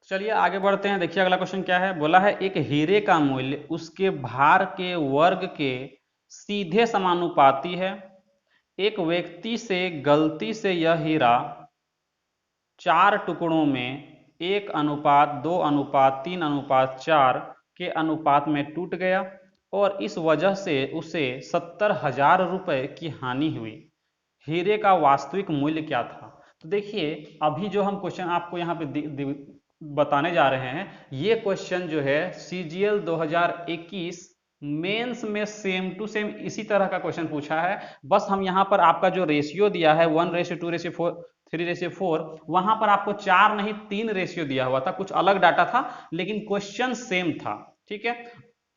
चलिए आगे बढ़ते हैं। देखिए अगला क्वेश्चन क्या है, बोला है एक हीरे का मूल्य उसके भार के वर्ग के सीधे समानुपाती है। एक व्यक्ति से गलती से यह हीरा 4 टुकड़ों में 1:2:3:4 के अनुपात में टूट गया और इस वजह से उसे 70,000 रुपए की हानि हुई। हीरे का वास्तविक मूल्य क्या था। तो देखिए अभी जो हम क्वेश्चन आपको यहाँ पे बताने जा रहे हैं, ये क्वेश्चन जो है CGL 2021 मेंस में सेम टू सेम इसी तरह का क्वेश्चन पूछा है। बस हम यहाँ पर आपका जो रेशियो दिया है 1:2:4 3:4, वहां पर आपको 4 नहीं 3 रेशियो दिया हुआ था, कुछ अलग डाटा था लेकिन क्वेश्चन सेम था, ठीक है।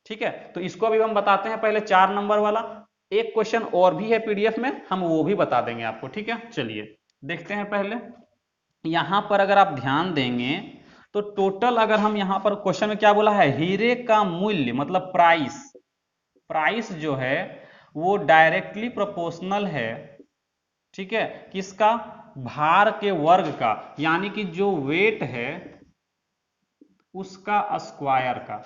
ठीक है, तो इसको अभी हम बताते हैं पहले 4 नंबर वाला। एक क्वेश्चन और भी है पीडीएफ में, हम वो भी बता देंगे आपको, ठीक है। चलिए देखते हैं पहले। यहां पर अगर आप ध्यान देंगे तो टोटल, अगर हम यहां पर क्वेश्चन में क्या बोला है, हीरे का मूल्य मतलब प्राइस, प्राइस जो है वो डायरेक्टली प्रोपोर्शनल है, ठीक है, किसका, भार के वर्ग का, यानी कि जो वेट है उसका स्क्वायर का।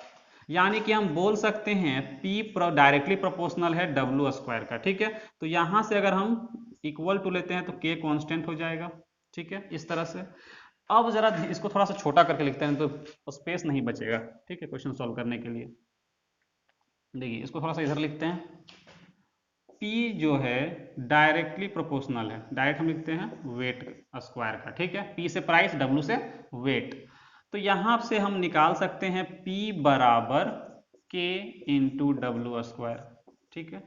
यानी कि हम बोल सकते हैं P डायरेक्टली प्रोपोर्शनल है W स्क्वायर का, ठीक है। तो यहां से अगर हम इक्वल टू लेते हैं तो k कांस्टेंट हो जाएगा, ठीक है, इस तरह से। अब जरा इसको थोड़ा सा छोटा करके लिखते हैं तो स्पेस नहीं बचेगा, ठीक है, क्वेश्चन सॉल्व करने के लिए। देखिए इसको थोड़ा सा इधर लिखते हैं। P जो है डायरेक्टली प्रोपोर्शनल है, डायरेक्ट हम लिखते हैं वेट स्क्वायर का, ठीक है, P से प्राइस, W से वेट। तो यहां से हम निकाल सकते हैं P बराबर K इंटू डब्ल्यू स्क्वायर, ठीक है।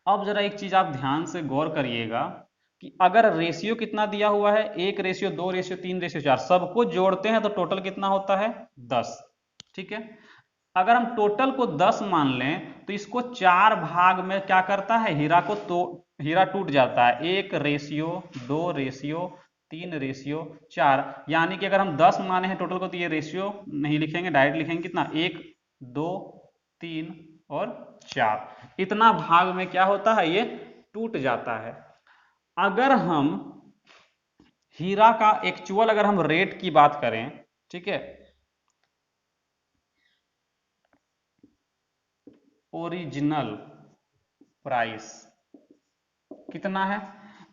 अब जरा एक चीज आप ध्यान से गौर करिएगा कि अगर रेशियो कितना दिया हुआ है, 1 रेशियो 2 रेशियो 3 रेशियो 4, सबको जोड़ते हैं तो टोटल कितना होता है 10, ठीक है। अगर हम टोटल को 10 मान लें तो इसको 4 भाग में क्या करता है, हीरा को, तो हीरा टूट जाता है 1 रेशियो 2 रेशियो 3 रेशियो 4, यानी कि अगर हम 10 माने हैं टोटल को तो ये रेशियो नहीं लिखेंगे, डायरेक्ट लिखेंगे कितना, 1 2 3 और 4, इतना भाग में क्या होता है, ये टूट जाता है। अगर हम हीरा का एक्चुअल अगर हम रेट की बात करें, ठीक है, ओरिजिनल प्राइस कितना है,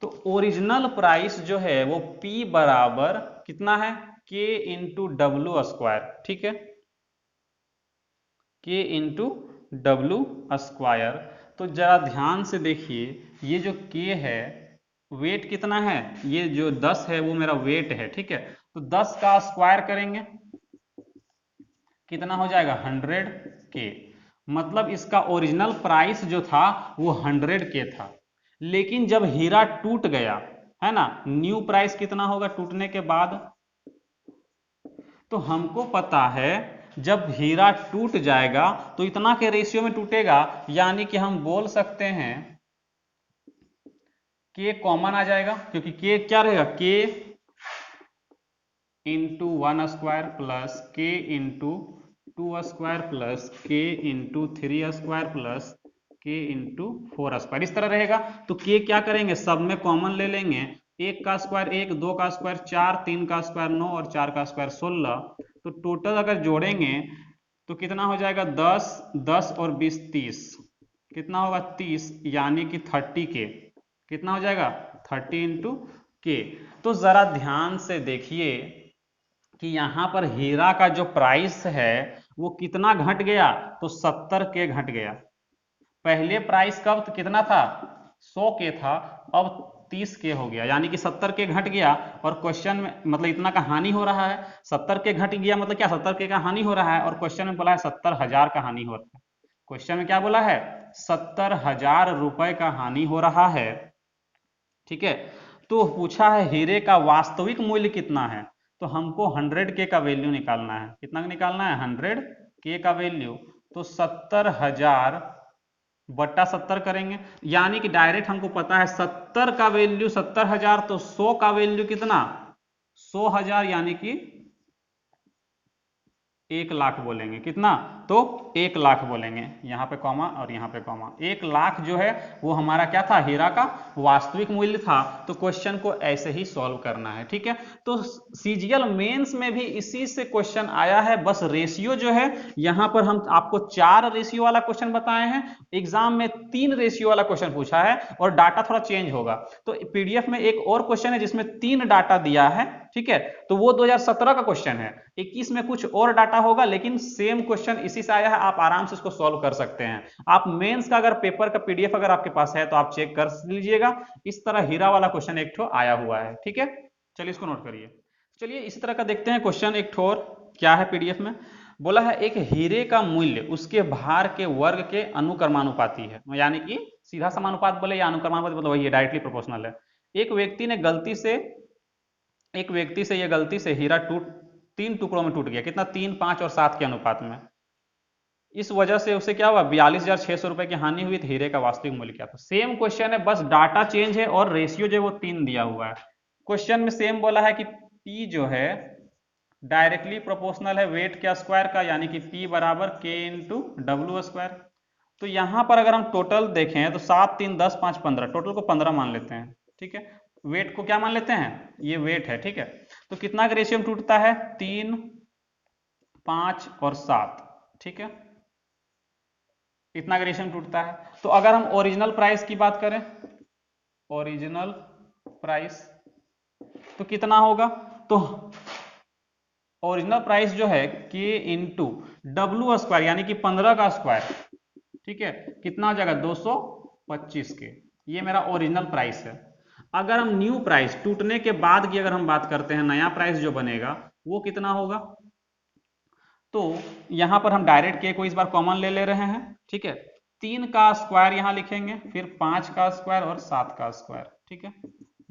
तो ओरिजिनल प्राइस जो है वो P बराबर कितना है, K इंटू डब्ल्यू स्क्वायर, ठीक है, K इंटू डब्ल्यू स्क्वायर। तो जरा ध्यान से देखिए, ये जो K है वेट कितना है, ये जो 10 है वो मेरा वेट है, ठीक है, तो 10 का स्क्वायर करेंगे कितना हो जाएगा 100K, मतलब इसका ओरिजिनल प्राइस जो था वो 100K था। लेकिन जब हीरा टूट गया है ना, न्यू प्राइस कितना होगा टूटने के बाद, तो हमको पता है जब हीरा टूट जाएगा तो इतना के रेशियो में टूटेगा, यानी कि हम बोल सकते हैं K कॉमन आ जाएगा, क्योंकि K क्या रहेगा, K into 1 square plus K into 2 square plus K into 3 square plus K into 4 square, इस तरह रहेगा। तो K क्या करेंगे, सब में कॉमन ले लेंगे, 1 का स्क्वायर 1, 2 का स्क्वायर 4, 3 का स्क्वायर 9 और 4 का स्क्वायर 16, तो टोटल अगर जोड़ेंगे तो कितना हो जाएगा 10, 10 और 20 30, कितना होगा 30, यानी कि 30K, कितना हो जाएगा 30 इंटू K। तो जरा ध्यान से देखिए कि यहां पर हीरा का जो प्राइस है वो कितना घट गया, तो 70K घट गया। पहले प्राइस कब कितना था, 100K था, अब 30K हो गया, यानी कि 70K घट गया। और क्वेश्चन में मतलब इतना का हानि हो रहा है, 70K घट गया मतलब क्या, 70K का हानि हो रहा है, और क्वेश्चन में बोला है 70,000 का हानि हो रहा है। क्वेश्चन में क्या बोला है, 70,000 रुपए का हानि हो रहा है, ठीक है। तो पूछा है हीरे का वास्तविक मूल्य कितना है, तो हमको 100K का वैल्यू निकालना है, कितना निकालना है 100K का वैल्यू, तो 70,000 बट्टा 70 करेंगे, यानी कि डायरेक्ट हमको पता है 70 का वैल्यू 70,000, तो 100 का वैल्यू कितना 100,000, यानी कि 1,00,000 बोलेंगे, कितना, तो 1,00,000 बोलेंगे, यहाँ पे कॉमा और यहाँ पे कॉमा, 1,00,000 जो है वो हमारा क्या था, हीरा का वास्तविक मूल्य था। तो क्वेश्चन को ऐसे ही सॉल्व करना है, ठीक है। तो सीजीएल मेंस में भी इसी से क्वेश्चन आया है, बस रेशियो जो है यहाँ पर हम आपको 4 रेशियो वाला क्वेश्चन बताए हैं, एग्जाम में 3 रेशियो वाला क्वेश्चन पूछा है, और डाटा थोड़ा चेंज होगा। तो पीडीएफ में एक और क्वेश्चन है जिसमें 3 डाटा दिया है, ठीक है, तो वो 2017 का क्वेश्चन है, 21 में कुछ और डाटा होगा, लेकिन सेम क्वेश्चन इसी से आया है, आप आराम से इसको सॉल्व कर सकते हैं। आप मेंस का अगर पेपर का पीडीएफ अगर आपके पास है तो आप चेक कर लीजिएगा, इस तरह हीरा वाला क्वेश्चन एक ठो आया हुआ है, ठीक है। चलिए इसको नोट करिए। चलिए इसी तरह का देखते हैं क्वेश्चन एक ठो और, क्या है पीडीएफ में, बोला है एक हीरे का मूल्य उसके भार के वर्ग के अनुक्रमानुपाती है, यानी कि सीधा समानुपात बोले या अनुक्रमानुपाती मतलब वही है, डायरेक्टली प्रोपोर्शनल है। एक व्यक्ति से यह गलती से हीरा 3 टुकड़ों में टूट गया, कितना 3, 5 और 7 के अनुपात में। इस वजह से उसे क्या हुआ, 42,600 रुपए की हानि हुई, तो हीरे का वास्तविक मूल्य क्या था। सेम क्वेश्चन है, बस डाटा चेंज है और रेशियो जो है वो 3 दिया हुआ है। क्वेश्चन में सेम बोला है कि P जो है डायरेक्टली प्रोपोर्शनल है वेट के स्क्वायर का, यानी कि P बराबर K इंटू डब्ल्यू स्क्वायर। तो यहां पर अगर हम टोटल देखें तो 7, 3, 10, 5, 15, टोटल को 15 मान लेते हैं, ठीक है। वेट को क्या मान लेते हैं, ये वेट है, ठीक है। तो कितना का रेशियो में टूटता है, 3, 5 और 7, ठीक है, इतना का रेशियो में टूटता है। तो अगर हम ओरिजिनल प्राइस की बात करें ओरिजिनल प्राइस, तो कितना होगा? तो ओरिजिनल प्राइस जो है k इंटू डब्ल्यू स्क्वायर यानी कि 15 का स्क्वायर, ठीक है, कितना हो जाएगा? 225 के। ये मेरा ओरिजिनल प्राइस है। अगर हम न्यू प्राइस, टूटने के बाद की अगर हम बात करते हैं, नया प्राइस जो बनेगा वो कितना होगा? तो यहां पर हम डायरेक्ट k को इस बार कॉमन ले ले रहे हैं, ठीक है। 3 का स्क्वायर यहां लिखेंगे, फिर 5 का स्क्वायर और 7 का स्क्वायर, ठीक है,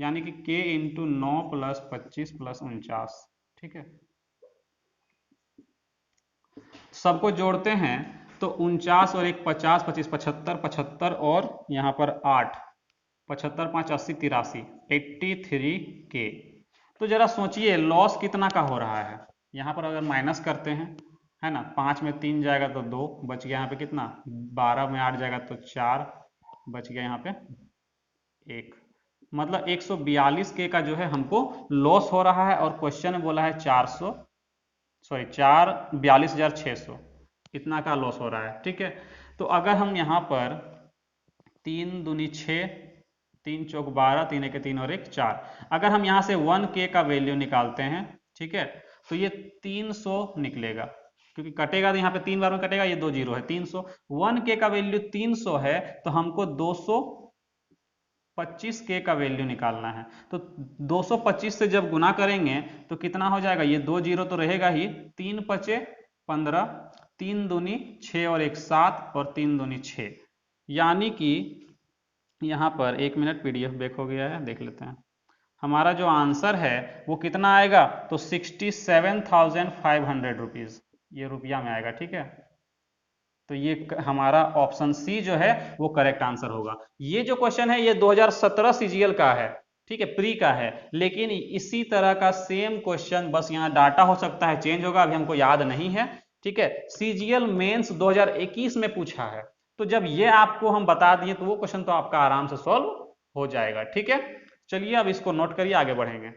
यानी कि k इंटू 9 प्लस 25 प्लस 49, ठीक है। सबको जोड़ते हैं तो 49 और एक 50, 25, 75, 75 और यहाँ पर 8, 75, 5, 80, 83, 83 के। तो जरा सोचिए लॉस कितना का हो रहा है। यहाँ पर अगर माइनस करते हैं, है ना, 5 में 3 जाएगा तो 2 बच गया, यहाँ पे कितना, 12 में 8 जाएगा तो 4 बच गया, यहाँ पे 1, मतलब 142 के का जो है हमको लॉस हो रहा है। और क्वेश्चन में बोला है 442,600 इतना का लॉस हो रहा है, ठीक है। तो अगर हम यहाँ पर 3 दूनी 6, 3 चौक 12, 3 एक 3 और 1 4, अगर हम यहाँ से 1k का वैल्यू निकालते हैं, ठीक है, तो ये 300 निकलेगा, क्योंकि कटेगा तो यहाँ पे 3 बार में कटेगा, ये 2 जीरो है, 300। 1k का वैल्यू 300 है, तो हमको 225k का वैल्यू निकालना है। तो 225 से जब गुना करेंगे तो कितना हो जाएगा? ये 2 जीरो तो रहेगा ही, 3 पचे 15, 3 दूनी 6 और 1 7 और 3 दूनी 6, यानी कि यहाँ पर 1 मिनट, पीडीएफ बैक हो गया है, देख लेते हैं। हमारा जो आंसर है वो कितना आएगा? तो 67,500 रुपीज, ये रुपया में आएगा, ठीक है। तो ये हमारा ऑप्शन सी जो है वो करेक्ट आंसर होगा। ये जो क्वेश्चन है ये 2017 सीजीएल का है, ठीक है, प्री का है, लेकिन इसी तरह का सेम क्वेश्चन, बस यहाँ डाटा हो सकता है चेंज होगा, अभी हमको याद नहीं है, ठीक है, सीजीएल मेंस 2021 में पूछा है। तो जब ये आपको हम बता दिए तो वो क्वेश्चन तो आपका आराम से सॉल्व हो जाएगा, ठीक है। चलिए अब इसको नोट करिए, आगे बढ़ेंगे।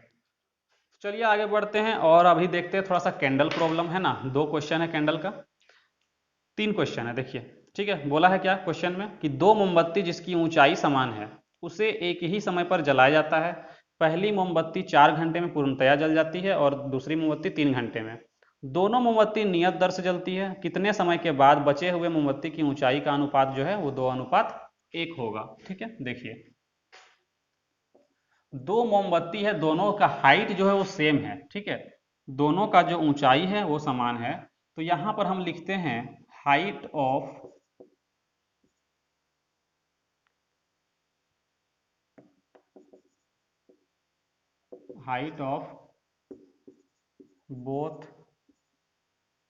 चलिए आगे बढ़ते हैं और अभी देखते हैं थोड़ा सा कैंडल प्रॉब्लम, है ना। 2 क्वेश्चन है कैंडल का, 3 क्वेश्चन है, देखिए, ठीक है। बोला है क्या क्वेश्चन में कि 2 मोमबत्ती जिसकी ऊंचाई समान है उसे एक ही समय पर जलाया जाता है। पहली मोमबत्ती 4 घंटे में पूर्णतया जल जाती है और दूसरी मोमबत्ती 3 घंटे में। दोनों मोमबत्ती नियत दर से जलती है। कितने समय के बाद बचे हुए मोमबत्ती की ऊंचाई का अनुपात जो है वो 2:1 होगा, ठीक है। देखिए 2 मोमबत्ती है, दोनों का हाइट जो है वो सेम है, ठीक है, दोनों का जो ऊंचाई है वो समान है। तो यहां पर हम लिखते हैं हाइट ऑफ बोथ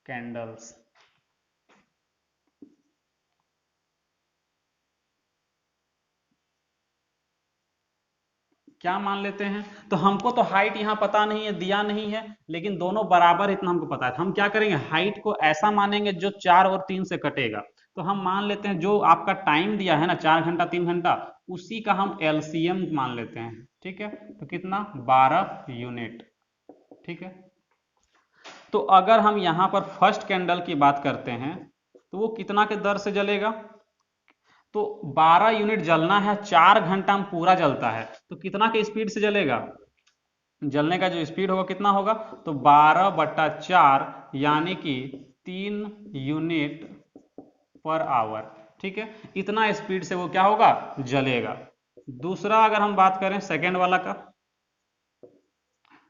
कैंडल्स। क्या मान लेते हैं? तो हमको तो हाइट यहाँ पता नहीं है, दिया नहीं है, लेकिन दोनों बराबर इतना हमको पता है। हम क्या करेंगे, हाइट को ऐसा मानेंगे जो 4 और 3 से कटेगा। तो हम मान लेते हैं जो आपका टाइम दिया है ना, 4 घंटा 3 घंटा, उसी का हम एलसीएम मान लेते हैं, ठीक है। तो कितना, 12 यूनिट, ठीक है। तो अगर हम यहाँ पर फर्स्ट कैंडल की बात करते हैं तो वो कितना के दर से जलेगा? तो 12 यूनिट जलना है, 4 घंटा में पूरा जलता है, तो कितना के स्पीड से जलेगा? जलने का जो स्पीड होगा कितना होगा? तो 12/4 यानी कि 3 यूनिट पर आवर, ठीक है। इतना स्पीड से वो क्या होगा, जलेगा। दूसरा अगर हम बात करें सेकेंड वाला का,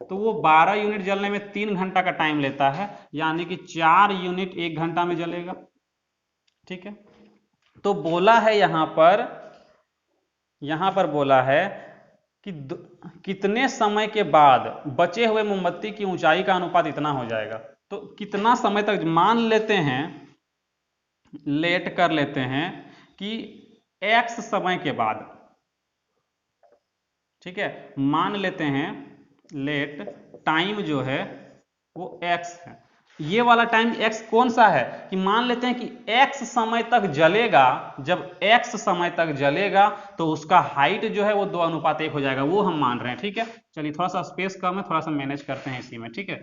तो वो 12 यूनिट जलने में 3 घंटा का टाइम लेता है, यानी कि 4 यूनिट 1 घंटा में जलेगा, ठीक है। तो बोला है यहां पर बोला है कि कितने समय के बाद बचे हुए मोमबत्ती की ऊंचाई का अनुपात इतना हो जाएगा। तो कितना समय तक, मान लेते हैं, लेट कर लेते हैं कि x समय के बाद, ठीक है, मान लेते हैं लेट टाइम जो है वो x है। ये वाला टाइम x कौन सा है कि मान लेते हैं कि x समय तक जलेगा। जब x समय तक जलेगा तो उसका हाइट जो है वो 2:1 हो जाएगा, वो हम मान रहे हैं, ठीक है। चलिए थोड़ा सा स्पेस कम है, थोड़ा सा मैनेज करते हैं इसी में, ठीक है।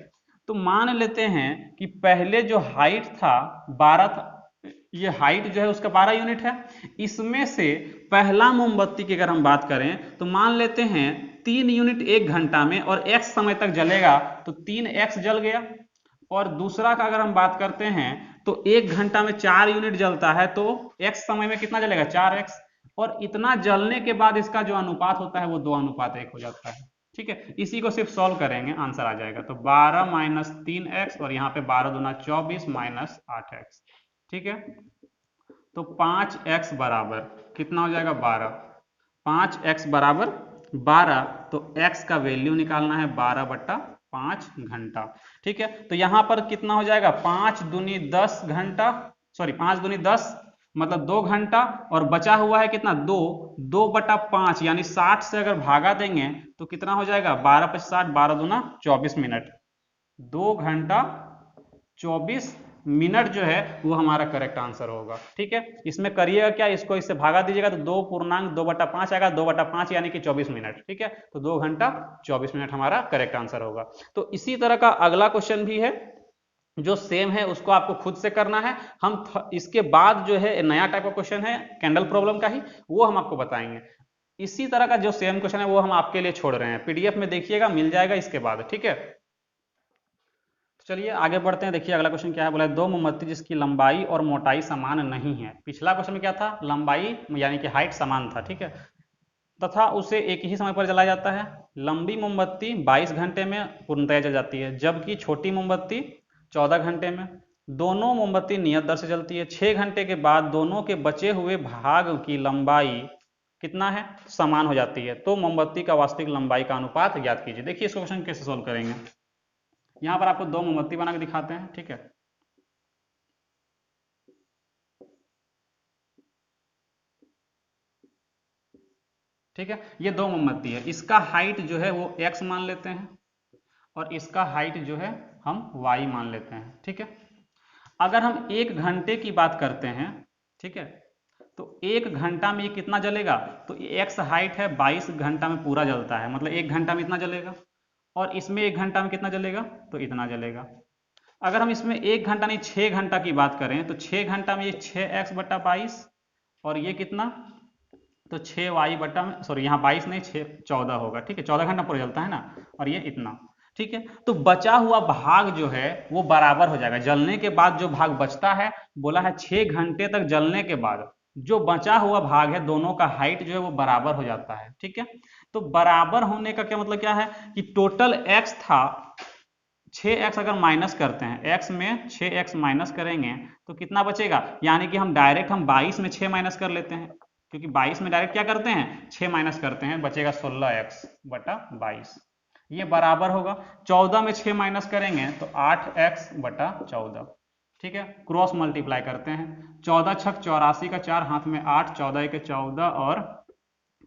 तो मान लेते हैं कि पहले जो हाइट था 12 था, ये हाइट जो है उसका 12 यूनिट है। इसमें से पहला मोमबत्ती की अगर हम बात करें तो मान लेते हैं 3 यूनिट 1 घंटा में और x समय तक जलेगा तो 3x जल गया। और दूसरा का अगर हम बात करते हैं तो 1 घंटा में 4 यूनिट जलता है तो x समय में कितना जलेगा 4x। और इतना जलने के बाद इसका जो अनुपात होता है वो 2:1 हो जाता है। ठीक है, इसी को सिर्फ सॉल्व करेंगे आंसर आ जाएगा। तो 12 माइनस 3x और यहाँ पे 12 दूना 24 माइनस 8x। ठीक है, तो 5x बराबर कितना हो जाएगा 12। 5x बराबर 12 तो x का वैल्यू निकालना है 12/5 घंटा। ठीक है, तो यहां पर कितना हो जाएगा 5 दूनी 10 घंटा, सॉरी 5 दूनी 10 मतलब 2 घंटा और बचा हुआ है कितना 2/5 यानी 60 से अगर भागा देंगे तो कितना हो जाएगा 12×5 = 60, 12 दूना 24 मिनट। 2 घंटा 24 मिनट जो है वो हमारा करेक्ट आंसर होगा। ठीक है, इसमें करिएगा क्या, इसको इससे भागा दीजिएगा तो 2.2/5 आएगा, 2/5 यानी कि 24 मिनट। ठीक है, तो 2 घंटा 24 मिनट हमारा करेक्ट आंसर होगा। तो इसी तरह का अगला क्वेश्चन भी है जो सेम है, उसको आपको खुद से करना है। हम इसके बाद जो है नया टाइप का क्वेश्चन है कैंडल प्रॉब्लम का ही, वो हम आपको बताएंगे। इसी तरह का जो सेम क्वेश्चन है वो हम आपके लिए छोड़ रहे हैं, पीडीएफ में देखिएगा, मिल जाएगा इसके बाद। ठीक है, चलिए आगे बढ़ते हैं। देखिए अगला क्वेश्चन क्या है, बोला है 2 मोमबत्ती जिसकी लंबाई और मोटाई समान नहीं है। पिछला क्वेश्चन में क्या था, लंबाई यानी कि हाइट समान था। ठीक है, तथा उसे एक ही समय पर जलाया जाता है। लंबी मोमबत्ती 22 घंटे में पूर्णतया जल जाती है जबकि छोटी मोमबत्ती 14 घंटे में। दोनों मोमबत्ती नियत दर से जलती है। 6 घंटे के बाद दोनों के बचे हुए भाग की लंबाई कितना है, समान हो जाती है। तो मोमबत्ती का वास्तविक लंबाई का अनुपात ज्ञात कीजिए। देखिए इस क्वेश्चन कैसे सोल्व करेंगे। यहां पर आपको 2 मोमबत्ती बना के दिखाते हैं। ठीक है, ठीक है, ये 2 मोमबत्ती है, इसका हाइट जो है वो x मान लेते हैं और इसका हाइट जो है हम y मान लेते हैं। ठीक है, अगर हम 1 घंटे की बात करते हैं, ठीक है, तो 1 घंटा में ये कितना जलेगा, तो x हाइट है 22 घंटा में पूरा जलता है, मतलब 1 घंटा में इतना जलेगा। और इसमें 1 घंटा में कितना जलेगा, तो इतना जलेगा। अगर हम इसमें 1 घंटा नहीं 6 घंटा की बात करें तो 6 घंटा में ये 6x/22 और ये कितना, तो 6y बटा में, सॉरी यहाँ 22 नहीं 6 14 होगा। ठीक है, 14 घंटा पूरा जलता है ना, और ये इतना। ठीक है, तो बचा हुआ भाग जो है वो बराबर हो जाएगा। जलने के बाद जो भाग बचता है, बोला है 6 घंटे तक जलने के बाद जो बचा हुआ भाग है दोनों का हाइट जो है वो बराबर हो जाता है। ठीक है, तो बराबर होने का क्या मतलब क्या है कि टोटल x था 6x, अगर माइनस करते हैं x में 6x माइनस करेंगे तो कितना बचेगा, यानी कि हम डायरेक्ट हम 22 में 6 माइनस कर लेते हैं, क्योंकि 22 में डायरेक्ट क्या करते हैं 6 माइनस करते हैं, बचेगा 16x/22। ये बराबर होगा 14 में 6 माइनस करेंगे तो 8x/14। ठीक है, क्रॉस मल्टीप्लाई करते हैं, 14 छक 84 का 4 हाथ में 8, 14 के 14 और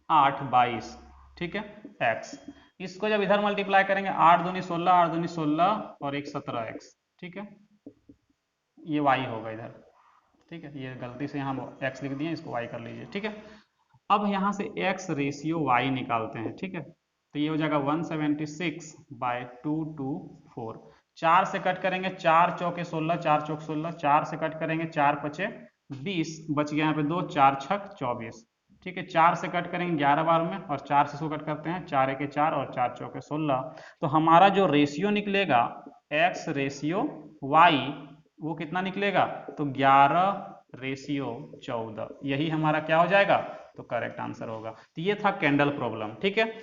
8 22। ठीक है, x इसको जब इधर मल्टीप्लाई करेंगे 8 दूनी 16, 8 दूनी 16 और 1 17x। ठीक है, ये y होगा इधर। ठीक है, ये गलती से यहाँ x लिख दिए, इसको y कर लीजिए। ठीक है, अब यहाँ से x रेशियो y निकालते हैं। ठीक है, तो ये हो जाएगा 176/224। 4 से कट करेंगे, 4 चौके 16, 4 चौक 16, 4 से कट करेंगे 4 पचे 20, बच गया यहाँ पे 2, 4 छक 24। ठीक है, 4 से कट करेंगे 11 बार में और 4 से इसको कट करते हैं, 4 एके 4 और 4 चौके 16। तो हमारा जो रेशियो निकलेगा x रेशियो y वो कितना निकलेगा, तो 11:14। यही हमारा क्या हो जाएगा, तो करेक्ट आंसर होगा। तो ये था कैंडल प्रॉब्लम। ठीक है,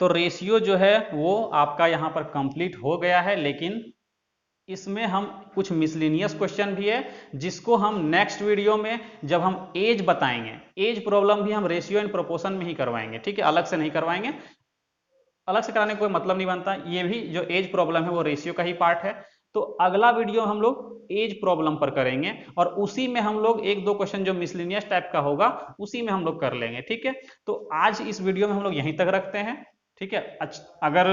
तो रेशियो जो है वो आपका यहाँ पर कंप्लीट हो गया है, लेकिन इसमें हम कुछ मिसलिनियस क्वेश्चन भी है जिसको हम नेक्स्ट वीडियो में जब हम एज बताएंगे, एज प्रॉब्लम भी हम रेशियो एंड प्रोपोर्शन में ही करवाएंगे। ठीक है, अलग से नहीं करवाएंगे, अलग से कराने का कोई मतलब नहीं बनता। ये भी जो एज प्रॉब्लम है वो रेशियो का ही पार्ट है। तो अगला वीडियो हम लोग एज प्रॉब्लम पर करेंगे और उसी में हम लोग 1-2 क्वेश्चन जो मिसलिनियस टाइप का होगा उसी में हम लोग कर लेंगे। ठीक है, तो आज इस वीडियो में हम लोग यहीं तक रखते हैं। ठीक है, अगर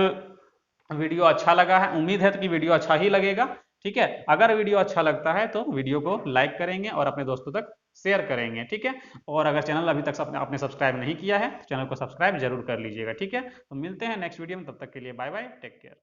वीडियो अच्छा लगा है, उम्मीद है कि वीडियो अच्छा ही लगेगा। ठीक है, अगर वीडियो अच्छा लगता है तो वीडियो को लाइक करेंगे और अपने दोस्तों तक शेयर करेंगे। ठीक है, और अगर चैनल अभी तक आपने सब्सक्राइब नहीं किया है तो चैनल को सब्सक्राइब जरूर कर लीजिएगा। ठीक है, तो मिलते हैं नेक्स्ट वीडियो में, तब तक के लिए बाय बाय, टेक केयर।